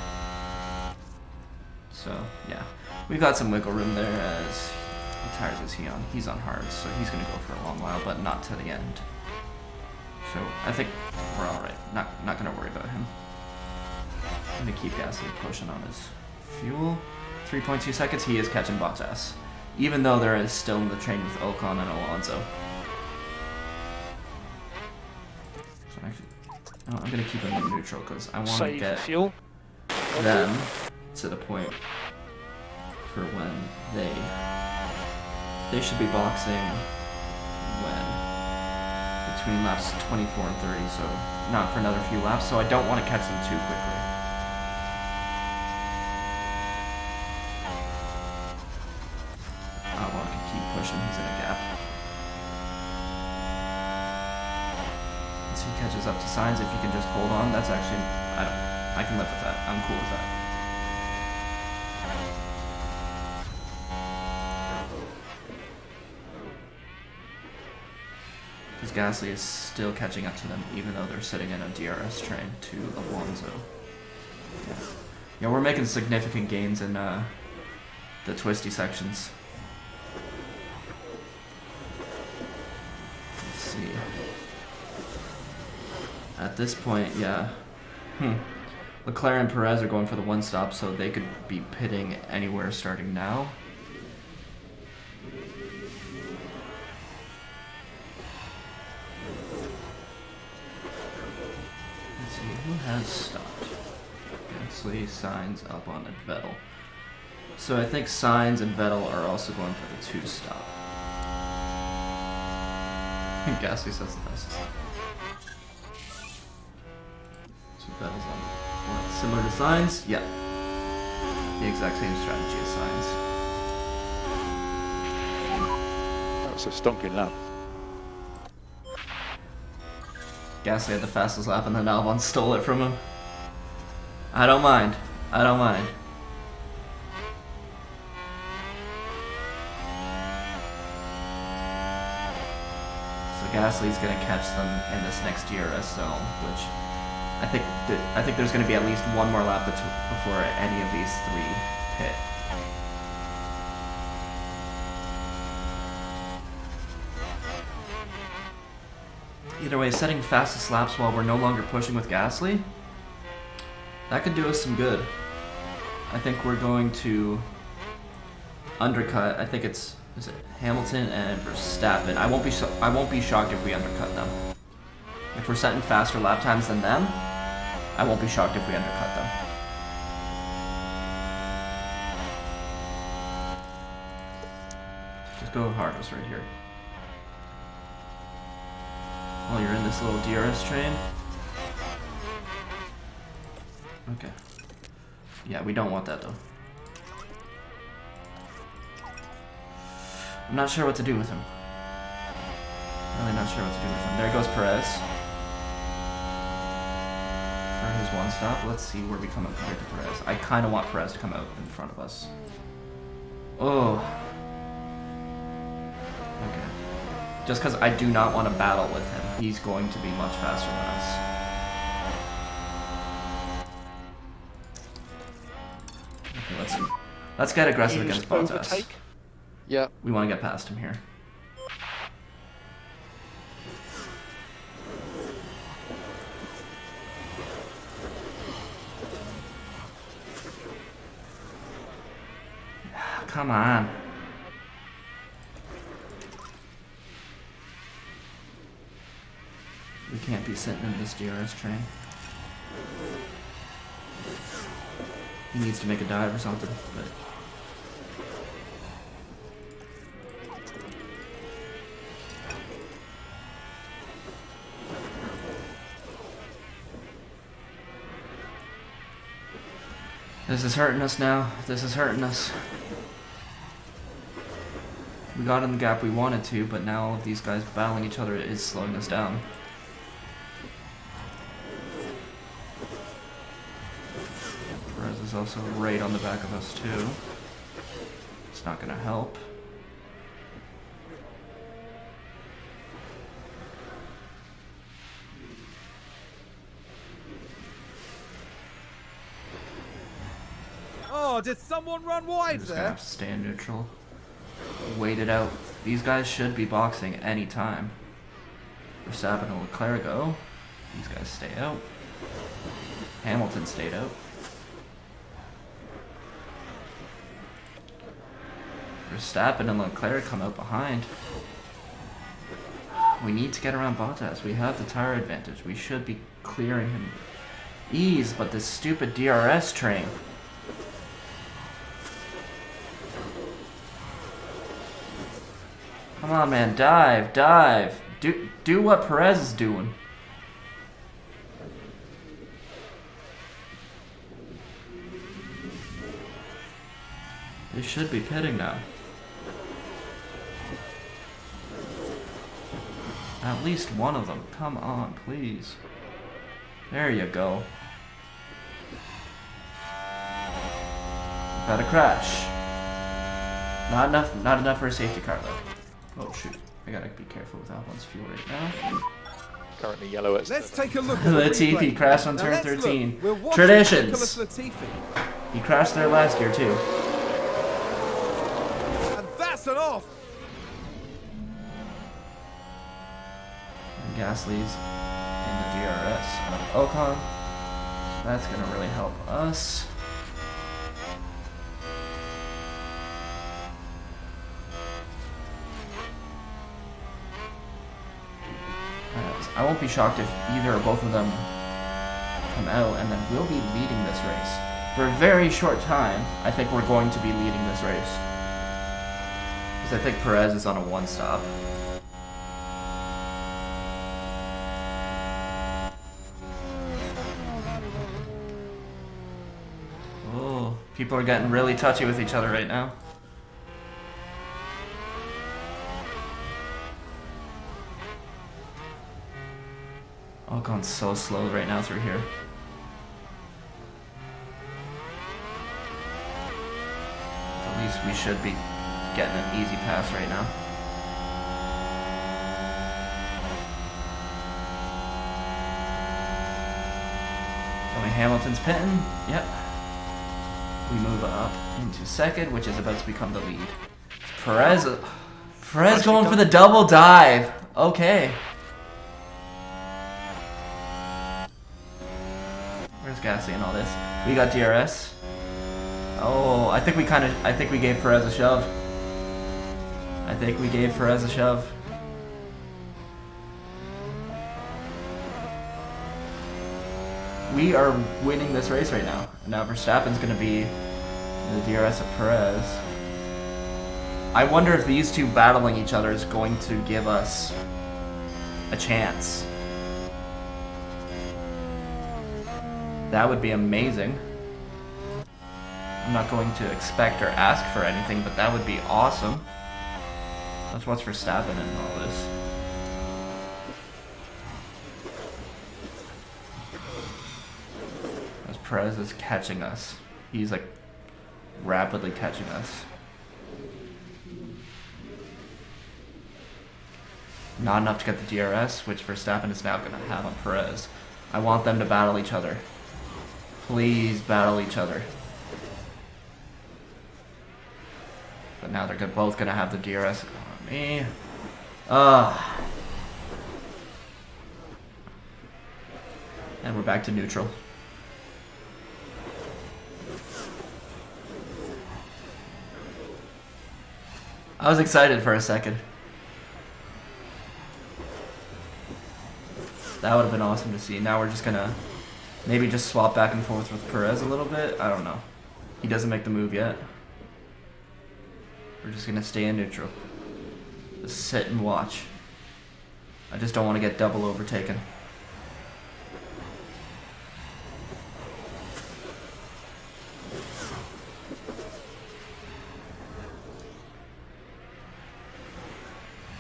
So, yeah. We've got some wiggle room there, as what tires is he on? He's on hards, so he's going to go for a long while, but not to the end. So, I think we're alright. Not going to worry about him. I'm going to keep Gasly pushing on his fuel. 3.2 seconds, he is catching Bottas. Even though there is still in the train with Ocon and Alonso. Oh, I'm gonna keep them in neutral because I want to get
fuel.
them to the point for when they should be boxing when between laps 24 and 30, so not for another few laps. So I don't want to catch them too quickly. I want to keep pushing. He's in a gap. He catches up to Sainz. If you can just hold on, that's actually, I can live with that. I'm cool with that. Because Gasly is still catching up to them, even though they're sitting in a DRS train to Alonso. Yeah, we're making significant gains in the twisty sections. Let's see. At this point, yeah. Leclerc and Perez are going for the one stop, so they could be pitting anywhere starting now. Let's see, who has stopped? Gasly, Sainz, up on Vettel. So I think Sainz and Vettel are also going for the 2 stop. Gasly says the fastest lap. Vettel's on what, similar to Sainz? Yep. The exact same strategy as Sainz.
That was a stonking lap.
Gasly had the fastest lap and then Albon stole it from him. I don't mind. I don't mind. Gasly's gonna catch them in this next DRS zone, which I think there's gonna be at least one more lap before any of these three hit. Either way, setting fastest laps while we're no longer pushing with Gasly, that could do us some good. I think we're going to undercut. I think is it Hamilton and Verstappen. I won't be shocked if we undercut them. If we're setting faster lap times than them, I won't be shocked if we undercut them. Just go hardest right here. While you're in this little DRS train. Okay. Yeah, we don't want that though. I'm not sure what to do with him. Really not sure what to do with him. There goes Perez. For his one stop. Let's see where we come out compared to Perez. I kind of want Perez to come out in front of us. Oh. Okay. Just because I do not want to battle with him. He's going to be much faster than us. Okay, let's see. Let's get aggressive against Bottas.
Yeah.
We want to get past him here. Come on. We can't be sitting in this DRS train. He needs to make a dive or something, but... This is hurting us now. This is hurting us. We got in the gap we wanted to, but now all of these guys battling each other is slowing us down. Perez is also right on the back of us too. It's not gonna help.
Oh, did someone run wide
Just gonna
there?
have to stay in neutral. Wait it out. These guys should be boxing any time. Verstappen and Leclerc go. These guys stay out. Hamilton stayed out. Verstappen and Leclerc come out behind. We need to get around Bottas. We have the tire advantage. We should be clearing him ease, but this stupid DRS train. Come on, man, dive, dive. Do what Perez is doing. They should be pitting now. At least one of them. Come on, please. There you go. We've had a crash. Not enough for a safety car though. Oh shoot, I gotta be careful with Albon's fuel right now.
Currently yellow at
Let's take a look at the
Latifi
replay.
crashed on
Now
turn
let's look.
13.
We're watching
Traditions.
Nicholas Latifi.
He crashed there last year too.
And that's an off.
And Gasly's in the DRS of Ocon. That's gonna really help us. I won't be shocked if either or both of them come out, and then we'll be leading this race. For a very short time, I think we're going to be leading this race. Because I think Perez is on a one-stop. Oh, people are getting really touchy with each other right now. Ocon's so slow right now through here. At least we should be getting an easy pass right now. Hamilton's pitting. Yep. We move up into second, which is about to become the lead. Perez going for the double dive. Okay. Where's Gasly and all this? We got DRS. Oh, I think we gave Perez a shove. We are winning this race right now. Now Verstappen's going to be the DRS of Perez. I wonder if these two battling each other is going to give us a chance. That would be amazing. I'm not going to expect or ask for anything, but that would be awesome. That's what's Verstappen in all this. As Perez is catching us. He's like rapidly catching us. Not enough to get the DRS, which Verstappen is now going to have on Perez. I want them to battle each other. Please battle each other. But now they're both going to have the DRS on me. And we're back to neutral. I was excited for a second. That would have been awesome to see. Now we're just going to maybe just swap back and forth with Perez a little bit. I don't know. He doesn't make the move yet. We're just going to stay in neutral. Just sit and watch. I just don't want to get double overtaken.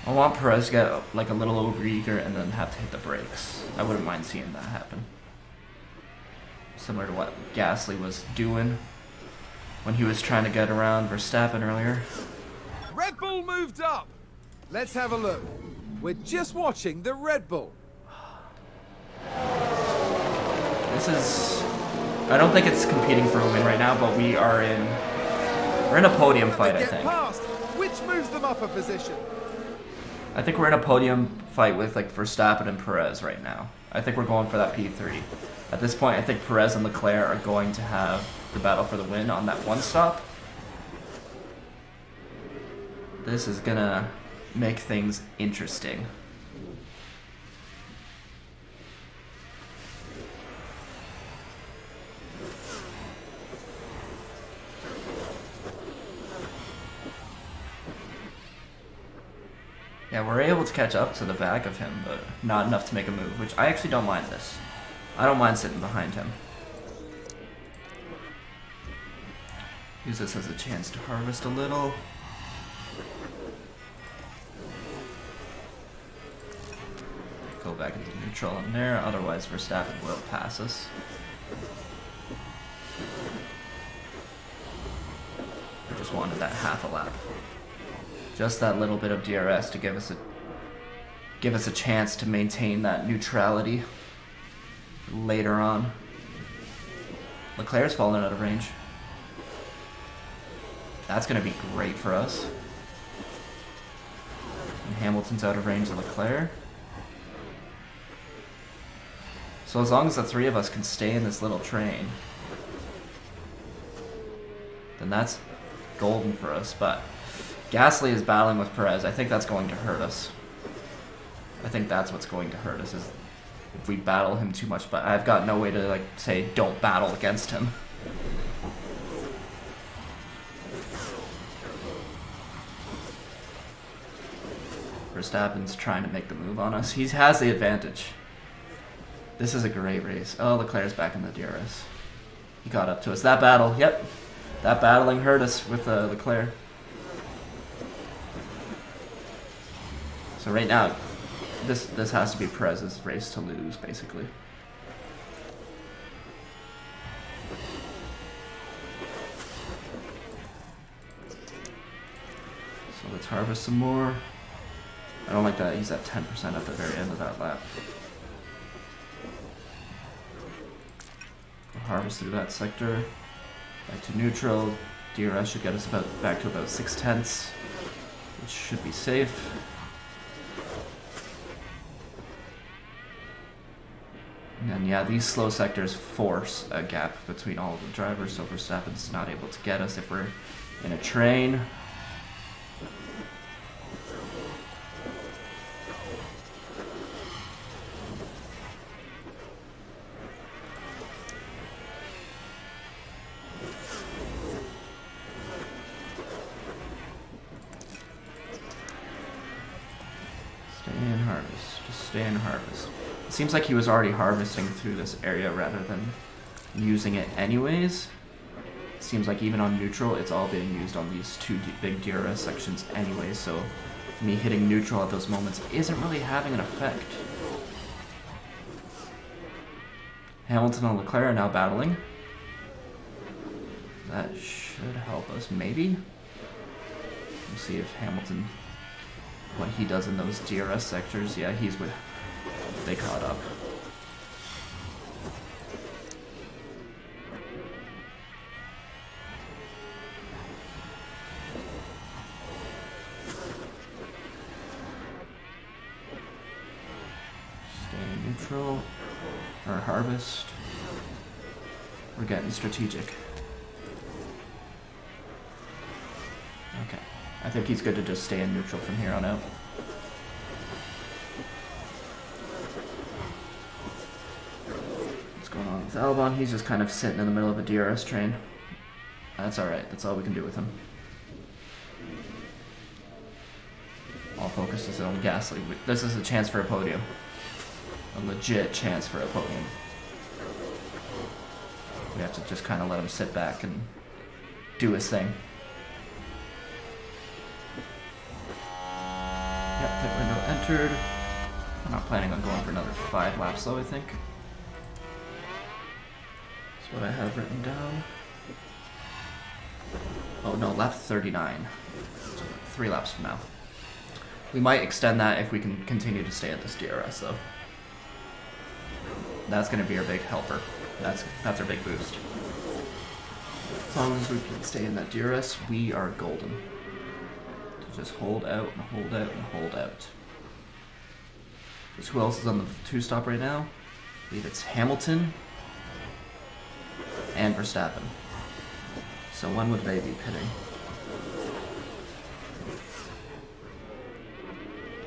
I want Perez to get like a little overeager and then have to hit the brakes. I wouldn't mind seeing that happen. Similar to what Gasly was doing when he was trying to get around Verstappen earlier.
Red Bull moved up. Let's have a look. We're just watching the Red Bull.
This is... I don't think it's competing for a win right now, but we're in a podium fight, I think.
Past, which moves them up a position.
I think we're in a podium fight with like Verstappen and Perez right now. I think we're going for that P3. At this point, I think Perez and Leclerc are going to have the battle for the win on that one stop. This is gonna make things interesting. Yeah, we're able to catch up to the back of him, but not enough to make a move, which I actually don't mind this. I don't mind sitting behind him. Use this as a chance to harvest a little. Go back into neutral in there, otherwise Verstappen will pass us. I just wanted that half a lap. Just that little bit of DRS to give us a chance to maintain that neutrality later on. Leclerc's fallen out of range. That's going to be great for us. And Hamilton's out of range of Leclerc. So as long as the three of us can stay in this little train, then that's golden for us. But Gasly is battling with Perez. I think that's going to hurt us. I think that's what's going to hurt us is if we battle him too much. But I've got no way to like say don't battle against him. Verstappen's trying to make the move on us. He has the advantage. This is a great race. Oh, Leclerc's back in the DRS. He got up to us. That battle, yep. That battling hurt us with Leclerc. So right now, this has to be Perez's race to lose, basically. So let's harvest some more. I don't like that he's at 10% at the very end of that lap. harvest through that sector. Back to neutral. DRS should get us back to about 6/10, which should be safe. And then, yeah, these slow sectors force a gap between all of the drivers, so Verstappen's not able to get us if we're in a train. It seems like he was already harvesting through this area rather than using it anyways. It seems like even on neutral, it's all being used on these two big DRS sections anyways, so me hitting neutral at those moments isn't really having an effect. Hamilton and Leclerc are now battling. That should help us, maybe? Let's see if Hamilton, what he does in those DRS sectors. Yeah, he's with... They caught up. Stay neutral. Or harvest. We're getting strategic. Okay. I think he's good to just stay in neutral from here on out. With Albon, he's just kind of sitting in the middle of a DRS train. That's alright, that's all we can do with him. All focus is on Gasly. This is a chance for a podium. A legit chance for a podium. We have to just kind of let him sit back and do his thing. Yep, pit window entered. I'm not planning on going for another 5 laps though, I think. That's what I have written down. Oh no, lap 39. So 3 laps from now. We might extend that if we can continue to stay at this DRS though. That's going to be our big helper. That's our big boost. As long as we can stay in that DRS, we are golden. So just hold out and hold out and hold out. Because who else is on the 2-stop right now? I believe it's Hamilton and Verstappen. So when would they be pitting?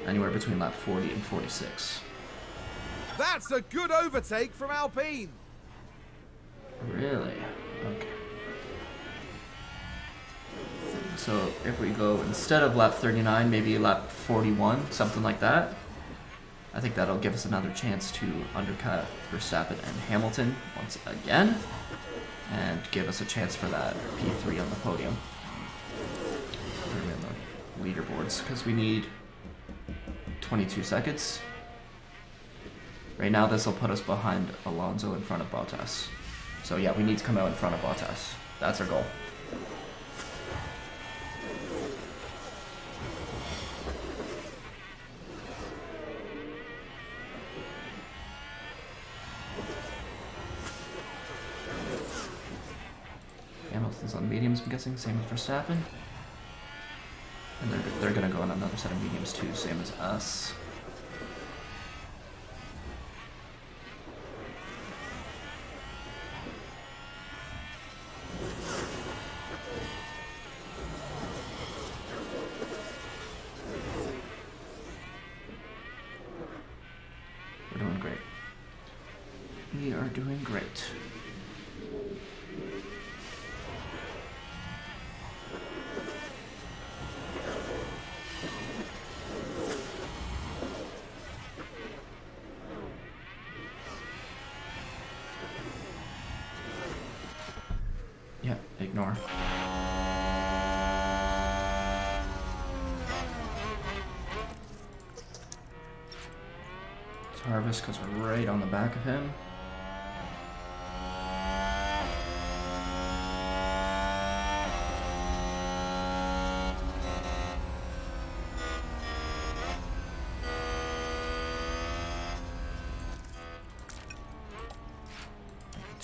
Anywhere between lap 40 and 46.
That's a good overtake from Alpine.
Really? Okay. So if we go instead of lap 39, maybe lap 41, something like that. I think that'll give us another chance to undercut Verstappen and Hamilton once again. And give us a chance for that P3 on the podium. Or in the leaderboards, because we need 22 seconds. Right now this will put us behind Alonso in front of Bottas. So yeah, we need to come out in front of Bottas. That's our goal. Hamilton's on mediums, I'm guessing, same as Verstappen. And they're gonna go on another set of mediums too, same as us. We're doing great. We are doing great. Yeah, ignore. Let's harvest because we're right on the back of him.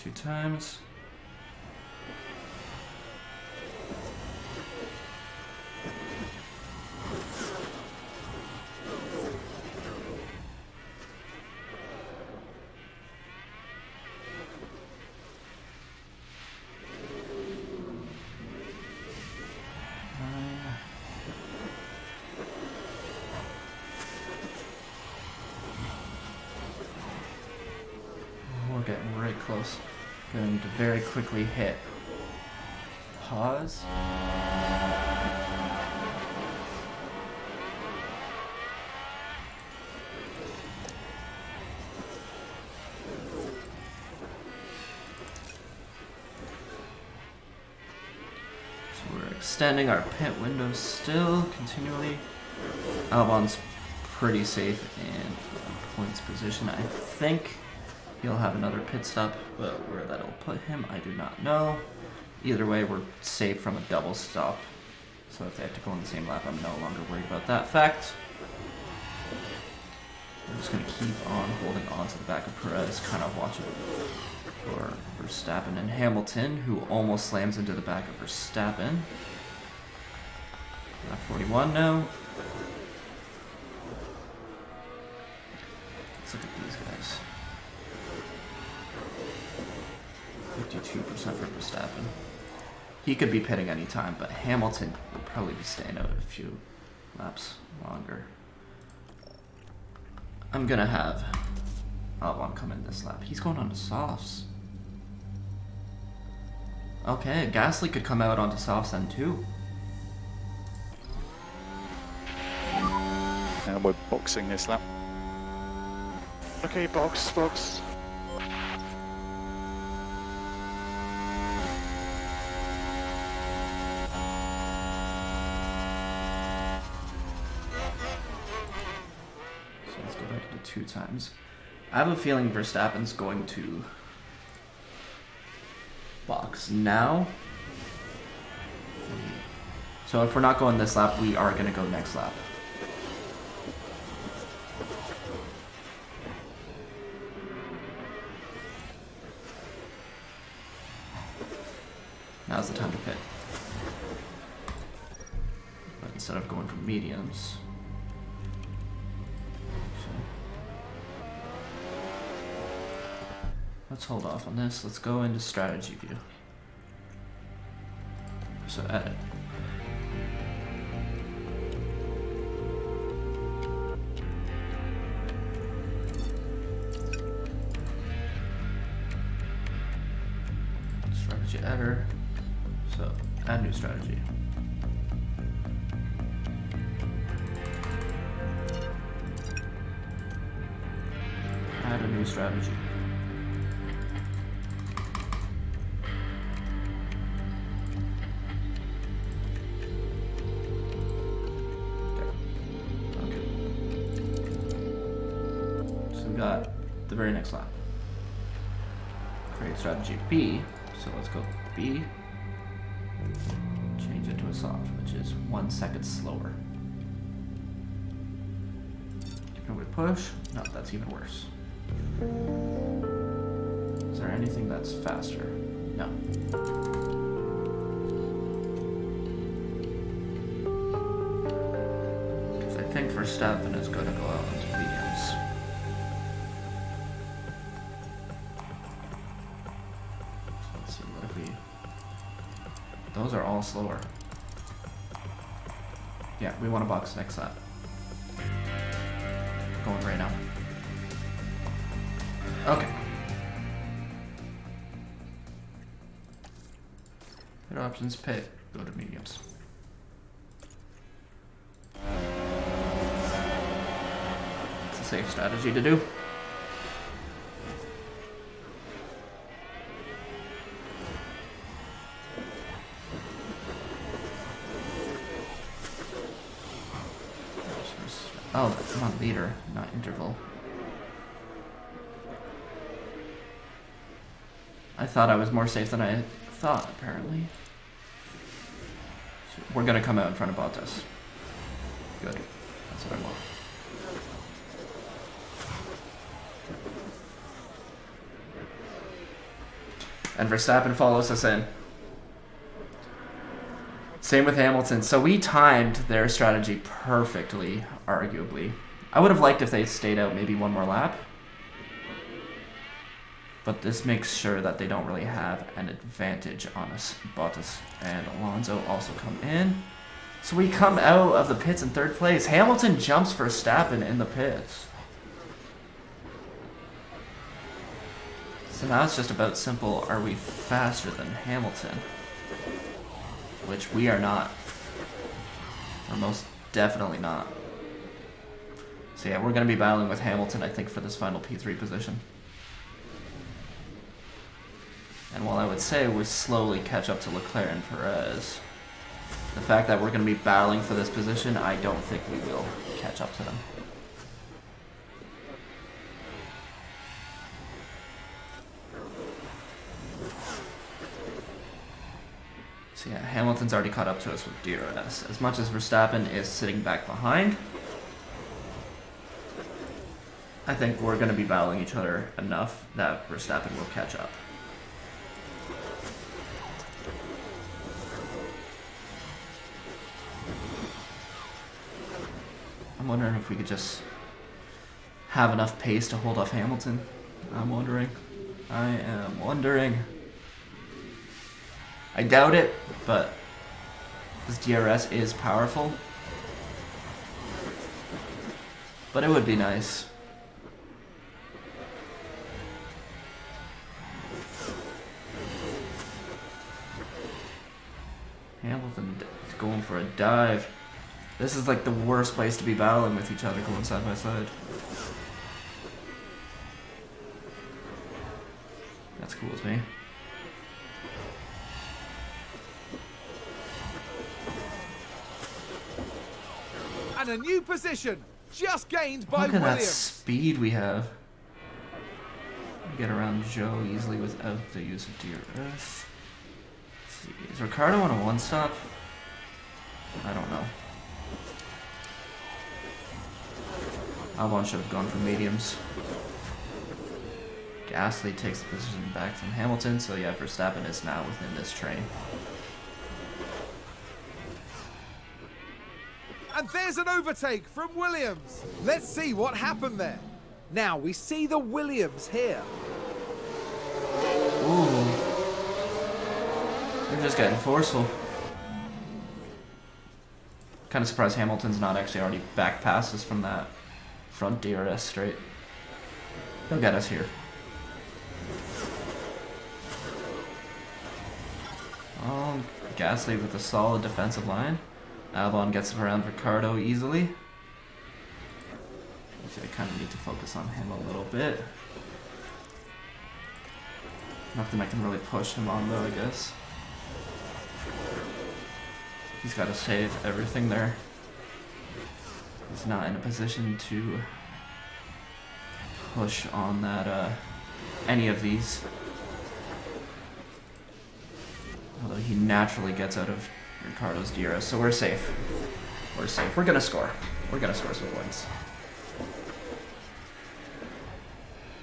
2 times. We're getting right close. Going to very quickly hit pause. So we're extending our pit window still continually. Albon's pretty safe in points position. I think he'll have another pit stop, but where that'll put him, I do not know. Either way, we're safe from a double stop. So if they have to go on the same lap, I'm no longer worried about that fact. I'm just going to keep on holding on to the back of Perez, kind of watching for Verstappen and Hamilton, who almost slams into the back of Verstappen. Lap 41 now. Let's look at these guys. 52% for Verstappen. He could be pitting any time, but Hamilton will probably be staying out a few laps longer. I'm gonna have Albon come in this lap. He's going on to softs. Okay, Gasly could come out onto softs then too.
And we're boxing this lap.
Okay, box.
So let's go back into 2 times. I have a feeling Verstappen's going to box now. So if we're not going this lap, we are going to go next lap. Now's the time to pit. But instead of going for mediums. Let's hold off on this. Let's go into strategy view. So edit. Strategy editor. So add new strategy. Add a new strategy. Got the very next lap. Create strategy B. So let's go B. Change it to a soft, which is 1 second slower. Can we push? No, that's even worse. Is there anything that's faster? No. Because I think Verstappen is going to go out into mediums. Those are all slower. Yeah, we want to box next lap. Going right now. Okay. Pit options, pit, go to mediums. It's a safe strategy to do. Oh, I'm on leader, not interval. I thought I was more safe than I thought, apparently. So we're gonna come out in front of Bottas. Good. That's what I want. And Verstappen follows us in. Same with Hamilton. So we timed their strategy perfectly, arguably. I would have liked if they stayed out maybe one more lap. But this makes sure that they don't really have an advantage on us. Bottas and Alonso also come in. So we come out of the pits in third place. Hamilton jumps Verstappen in the pits. So now it's just about simple, are we faster than Hamilton? Which we are not. We're most definitely not. So yeah, we're going to be battling with Hamilton, I think, for this final P3 position. And while I would say we slowly catch up to Leclerc and Perez, the fact that we're going to be battling for this position, I don't think we will catch up to them. So yeah, Hamilton's already caught up to us with DRS. As much as Verstappen is sitting back behind, I think we're going to be battling each other enough that Verstappen will catch up. I'm wondering if we could just have enough pace to hold off Hamilton. I'm wondering. I am wondering. I doubt it, but this DRS is powerful. But it would be nice. Hamilton is going for a dive. This is like the worst place to be battling with each other going side by side. That's cool with me.
And a new position, just gained by
Look at that
Williams.
speed we have. We get around Joe easily without the use of DRS. Let's see. Is Ricardo on a one-stop? I don't know. Albon should have gone for mediums. Gasly takes the position back from Hamilton, so yeah, Verstappen is now within this train.
And there's an overtake from Williams. Let's see what happened there. Now we see the Williams here.
Ooh. They're just getting forceful. Kind of surprised Hamilton's not actually already back past us from that front DRS straight. He'll get us here. Oh, Gasly with a solid defensive line. Albon gets around Ricardo easily. So I kind of need to focus on him a little bit. Nothing I can really push him on though, I guess. He's got to save everything there. He's not in a position to push on that any of these. Although he naturally gets out of Ricardo's DRS, so we're safe. We're safe. We're gonna score. We're gonna score some points.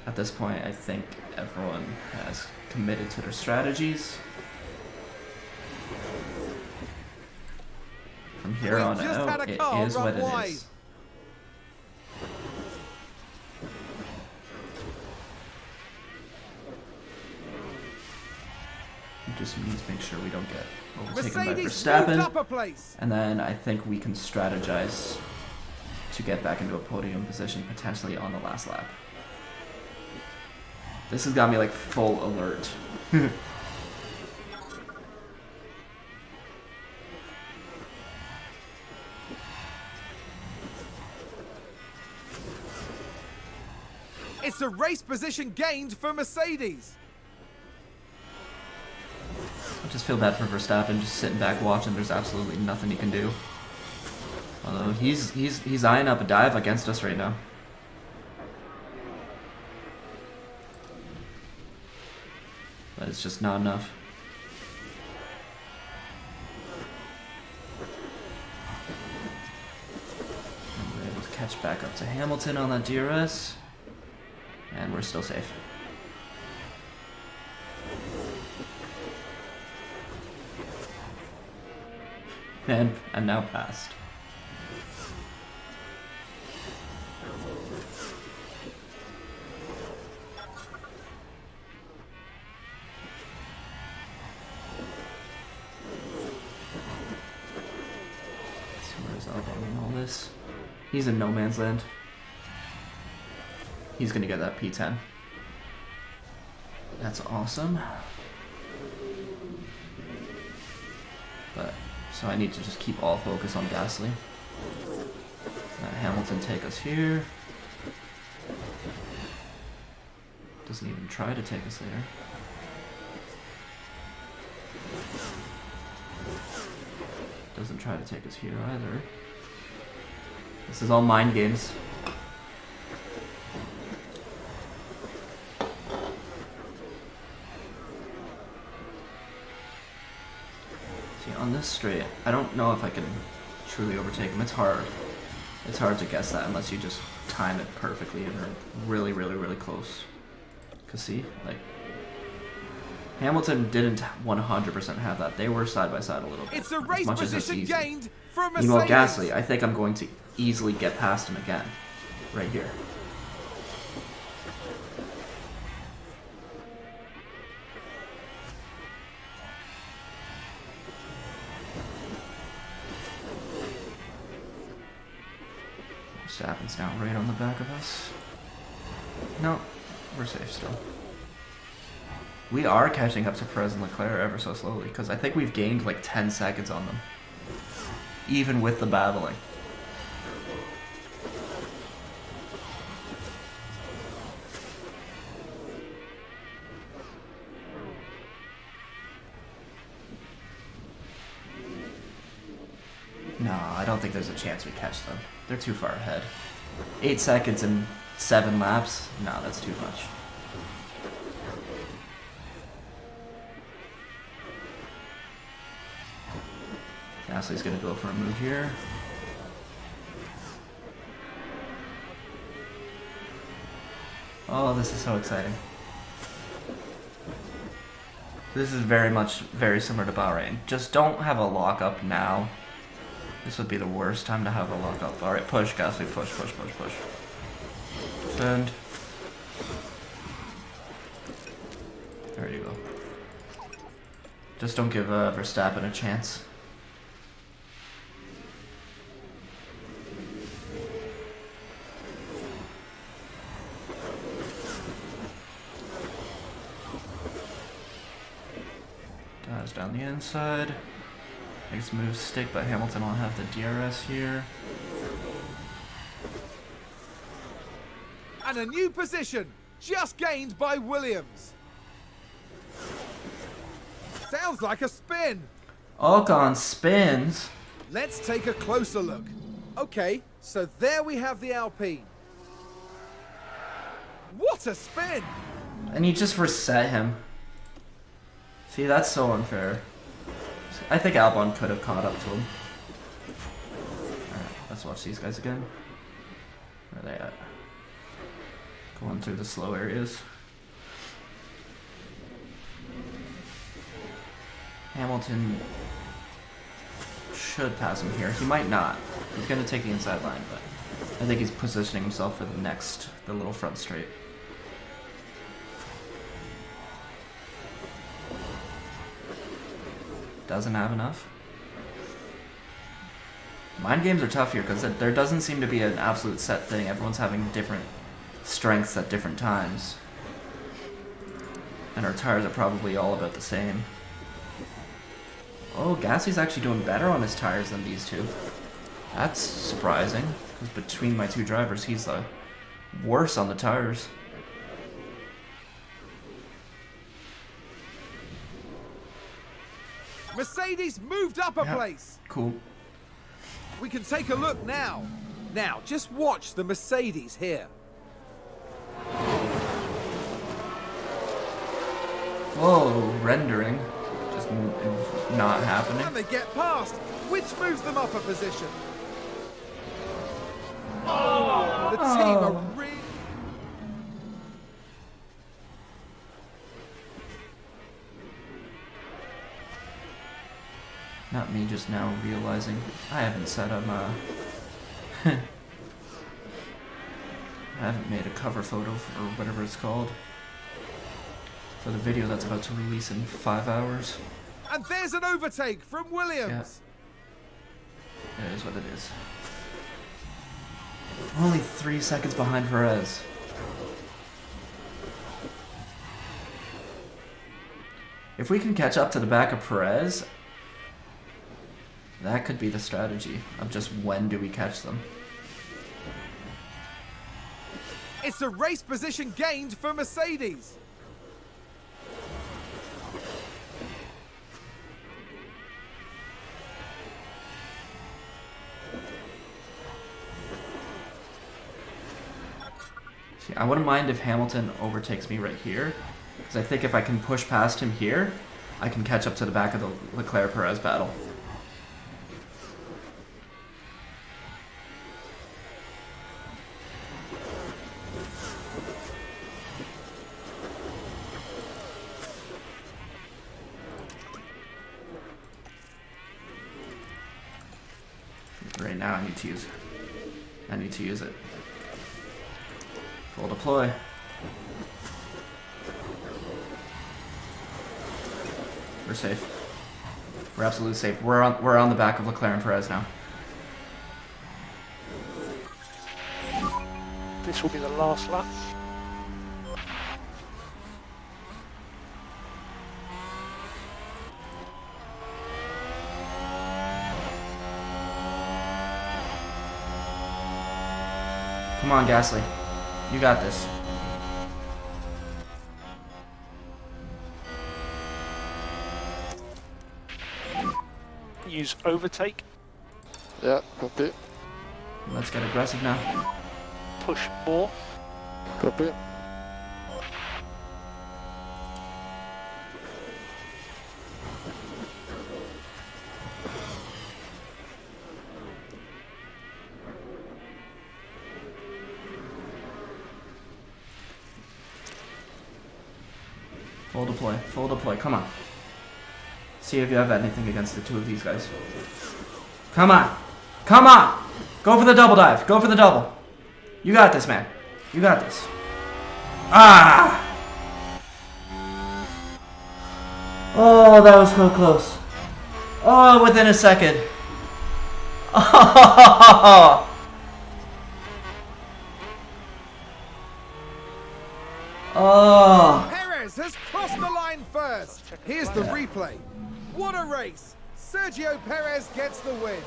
At this point, I think everyone has committed to their strategies. From here on out, it is what it is. We just need to make sure we don't get overtaken by Verstappen. And then I think we can strategize to get back into a podium position, potentially on the last lap. This has got me like full alert.
It's a race position gained for Mercedes.
I just feel bad for Verstappen, just sitting back watching. There's absolutely nothing he can do. Although he's eyeing up a dive against us right now. But it's just not enough. And we're able to catch back up to Hamilton on that DRS. And we're still safe. and now passed. So where's Albon in all this? He's in no man's land. He's gonna get that P10. That's awesome. But so I need to just keep all focus on Gasly. Let Hamilton take us here. Doesn't even try to take us there. Doesn't try to take us here either. This is all mind games. See, on this straight, I don't know if I can truly overtake him. It's hard. It's hard to guess that unless you just time it perfectly and are really, really, really close. Cause see, like, Hamilton didn't 100% have that. They were side by side a little bit.
It's a race position gained from Mercedes.
Meanwhile, Gasly, I think I'm going to easily get past him again. Right here. Verstappen's now right on the back of us. No, we're safe still. We are catching up to Perez and Leclerc ever so slowly, because I think we've gained like 10 seconds on them. Even with the battling. No, I don't think there's a chance we catch them. They're too far ahead. 8 seconds and 7 laps? No, that's too much. Gasly's gonna go for a move here. Oh, this is so exciting. This is very similar to Bahrain. Just don't have a lockup now. This would be the worst time to have a lockup. Alright, push, Gasly, push, push, push, push. Defend. There you go. Just don't give Verstappen a chance. Dives down the inside. Makes moves stick, but Hamilton will have the DRS here.
And a new position, just gained by Williams. Sounds like a spin.
Ocon spins.
Let's take a closer look. Okay, so there we have the Alpine. What a spin!
And you just reset him. See, that's so unfair. I think Albon could have caught up to him. Alright, let's watch these guys again. Where are they at? Going through the slow areas. Hamilton should pass him here. He might not. He's going to take the inside line, but I think he's positioning himself for the little front straight. Doesn't have enough. Mind games are tough here because there doesn't seem to be an absolute set thing. Everyone's having different strengths at different times. And our tires are probably all about the same. Oh, Gasly's actually doing better on his tires than these two. That's surprising, because between my two drivers, he's the worse on the tires.
Mercedes moved up a place.
Cool.
We can take a look now. Now, just watch the Mercedes here.
Whoa, rendering. Just not happening.
And they get past, which moves them up a position. Oh, the team are really...
Not me just now realizing I haven't set up I haven't made a cover photo or whatever it's called for the video that's about to release in 5 hours.
And there's an overtake from Williams.
Yeah. It is what it is. Only 3 seconds behind Perez. If we can catch up to the back of Perez, that could be the strategy of just when do we catch them.
It's a race position gained for Mercedes.
See, I wouldn't mind if Hamilton overtakes me right here, because I think if I can push past him here, I can catch up to the back of the Leclerc-Perez battle. Right now I need to use it. Full deploy. We're safe. We're absolutely safe. We're on the back of Leclerc and Perez now.
This will be the last lap.
Come on, Gasly. You got this.
Use overtake.
Yeah, copy.
Let's get aggressive now.
Push more.
Copy.
Full deploy, come on. See if you have anything against the two of these guys. Come on! Come on! Go for the double dive, go for the double. You got this, man. You got this. Ah! Oh, that was so close. Oh, within a second. Oh! Oh!
Perez has crossed the line first. Here's the replay. What a race. Sergio Perez gets the win.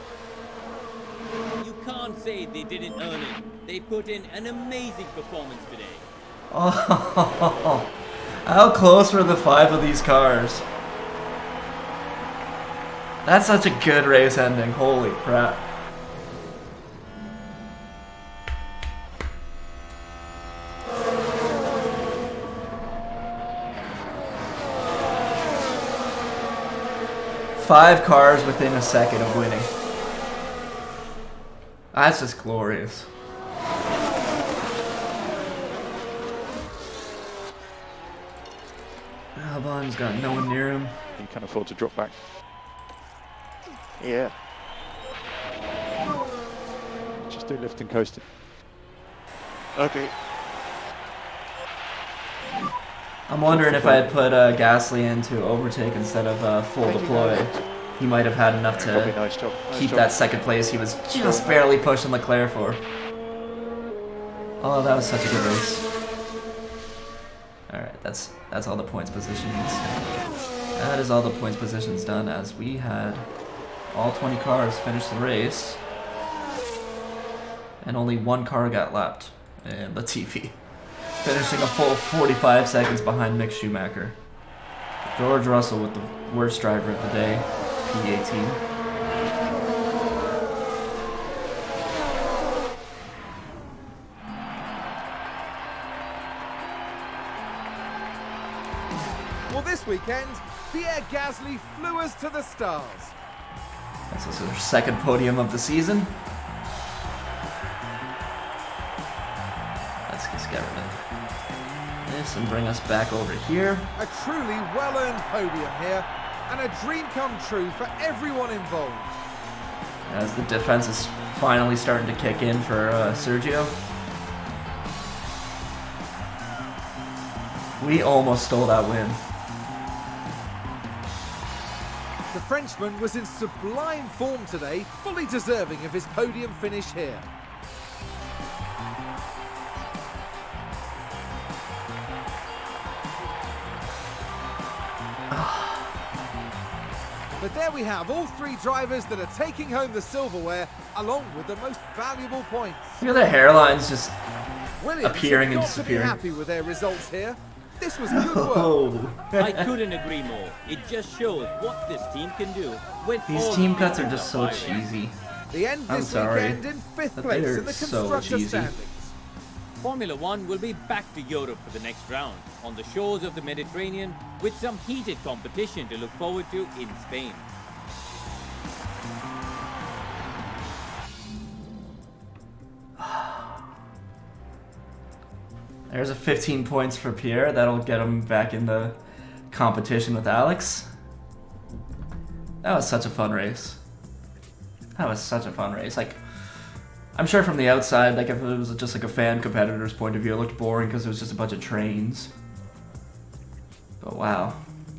You can't say they didn't earn it. They put in an amazing performance today.
Oh, how close were the 5 of these cars? That's such a good race ending. Holy crap. Five cars within a second of winning. That's just glorious. Albon's got no one near him.
You can afford to drop back.
Yeah.
Just do lift and coasting.
Okay.
I'm wondering if I had put Gasly into overtake instead of full deploy, he might have had enough
Probably
to
nice job.
keep that second place he was just barely pushing Leclerc for. Oh, that was such a good race. Alright, that's all the points positions. That is all the points positions done, as we had all 20 cars finish the race, and only one car got lapped in Latifi, finishing a full 45 seconds behind Mick Schumacher. George Russell with the worst driver of the day, P18.
Well, this weekend, Pierre Gasly flew us to the stars.
That's also their second podium of the season. Let's just get rid of this and bring us back over here.
A truly well-earned podium here. and a dream come true for everyone involved.
As the defense is finally starting to kick in for Sergio. We almost stole that win.
The Frenchman was in sublime form today, fully deserving of his podium finish here. But there we have all three drivers that are taking home the silverware, along with the most valuable points.
Look at their hairlines just
Williams
appearing and
have got to be
disappearing.
happy with their results here. This was good work.
Oh.
I couldn't agree more. It just shows what this team can do when
These
all
team
the
cuts are
pieces
just so
firing.
cheesy.
The end
I'm
this
sorry,
weekend in 5th
but
place
they're
in the
so
constructor
cheesy.
standings.
Formula One will be back to Europe for the next round on the shores of the Mediterranean with some heated competition to look forward to in Spain.
There's a 15 points for Pierre. That'll get him back in the competition with Alex. That was such a fun race. That was such a fun race. Like, I'm sure from the outside, like if it was just like a fan competitor's point of view, it looked boring because it was just a bunch of trains. But wow,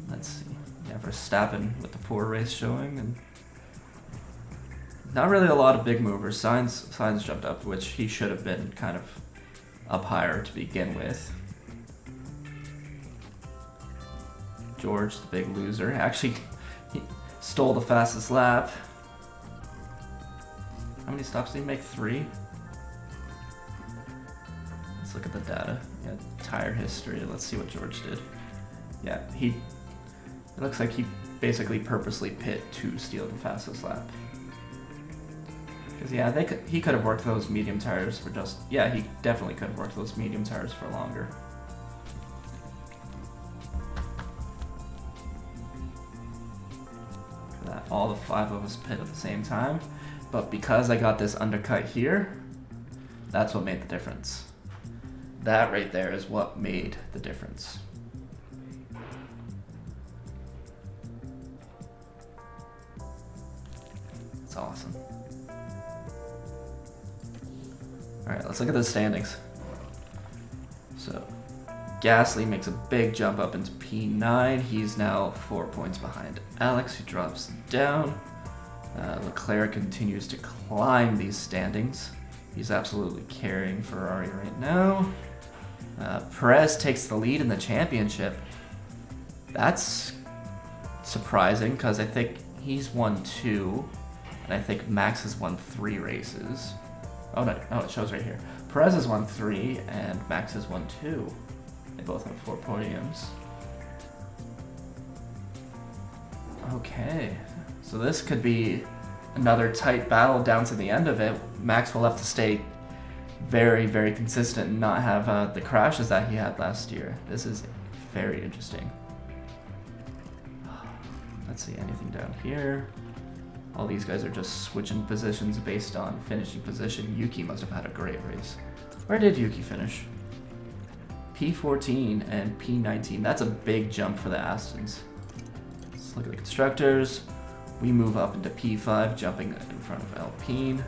let's see. Yeah, Verstappen with the poor race showing, and not really a lot of big movers. Sainz jumped up, which he should have been kind of up higher to begin with. George, the big loser, actually he stole the fastest lap. How many stops did he make? 3? Let's look at the data. Yeah, tire history. Let's see what George did. Yeah, it looks like he basically purposely pit to steal the fastest lap. Because yeah, he could have worked those medium tires for just, yeah, he definitely could have worked those medium tires for longer. For that, all the 5 of us pit at the same time. But because I got this undercut here, that's what made the difference. That right there is what made the difference. It's awesome. Alright, let's look at the standings. So, Gasly makes a big jump up into P9. He's now 4 points behind Alex, who drops down. Leclerc continues to climb these standings. He's absolutely carrying Ferrari right now. Perez takes the lead in the championship. That's surprising because I think he's won 2, and I think Max has won 3 races. Oh no, it shows right here. Perez has won 3 and Max has won 2. They both have 4 podiums. Okay, so this could be another tight battle down to the end of it. Max will have to stay very, very consistent and not have the crashes that he had last year. This is very interesting. Let's see, anything down here? All these guys are just switching positions based on finishing position. Yuki must have had a great race. Where did Yuki finish? P14 and P19. That's a big jump for the Astons. Let's look at the constructors. We move up into P5, jumping in front of Alpine.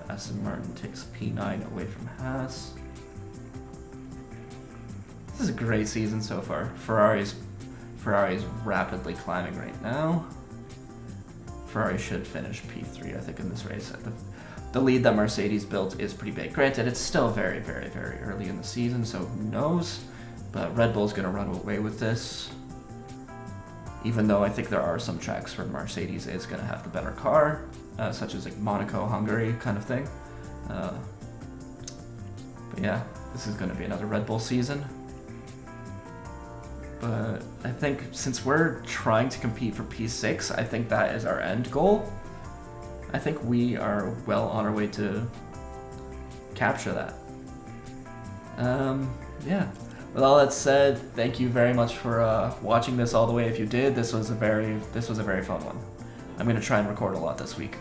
Aston Martin takes P9 away from Haas. This is a great season so far. Ferrari's rapidly climbing right now. Ferrari should finish P3, I think, in this race. The lead that Mercedes built is pretty big. Granted, it's still very, very, very early in the season, so who knows? But Red Bull's going to run away with this. Even though I think there are some tracks where Mercedes is going to have the better car, such as like Monaco, Hungary kind of thing. But yeah, this is going to be another Red Bull season. But I think since we're trying to compete for P6, I think that is our end goal. I think we are well on our way to capture that. Yeah. With all that said, thank you very much for watching this all the way. If you did, this was a very fun one. I'm gonna try and record a lot this week.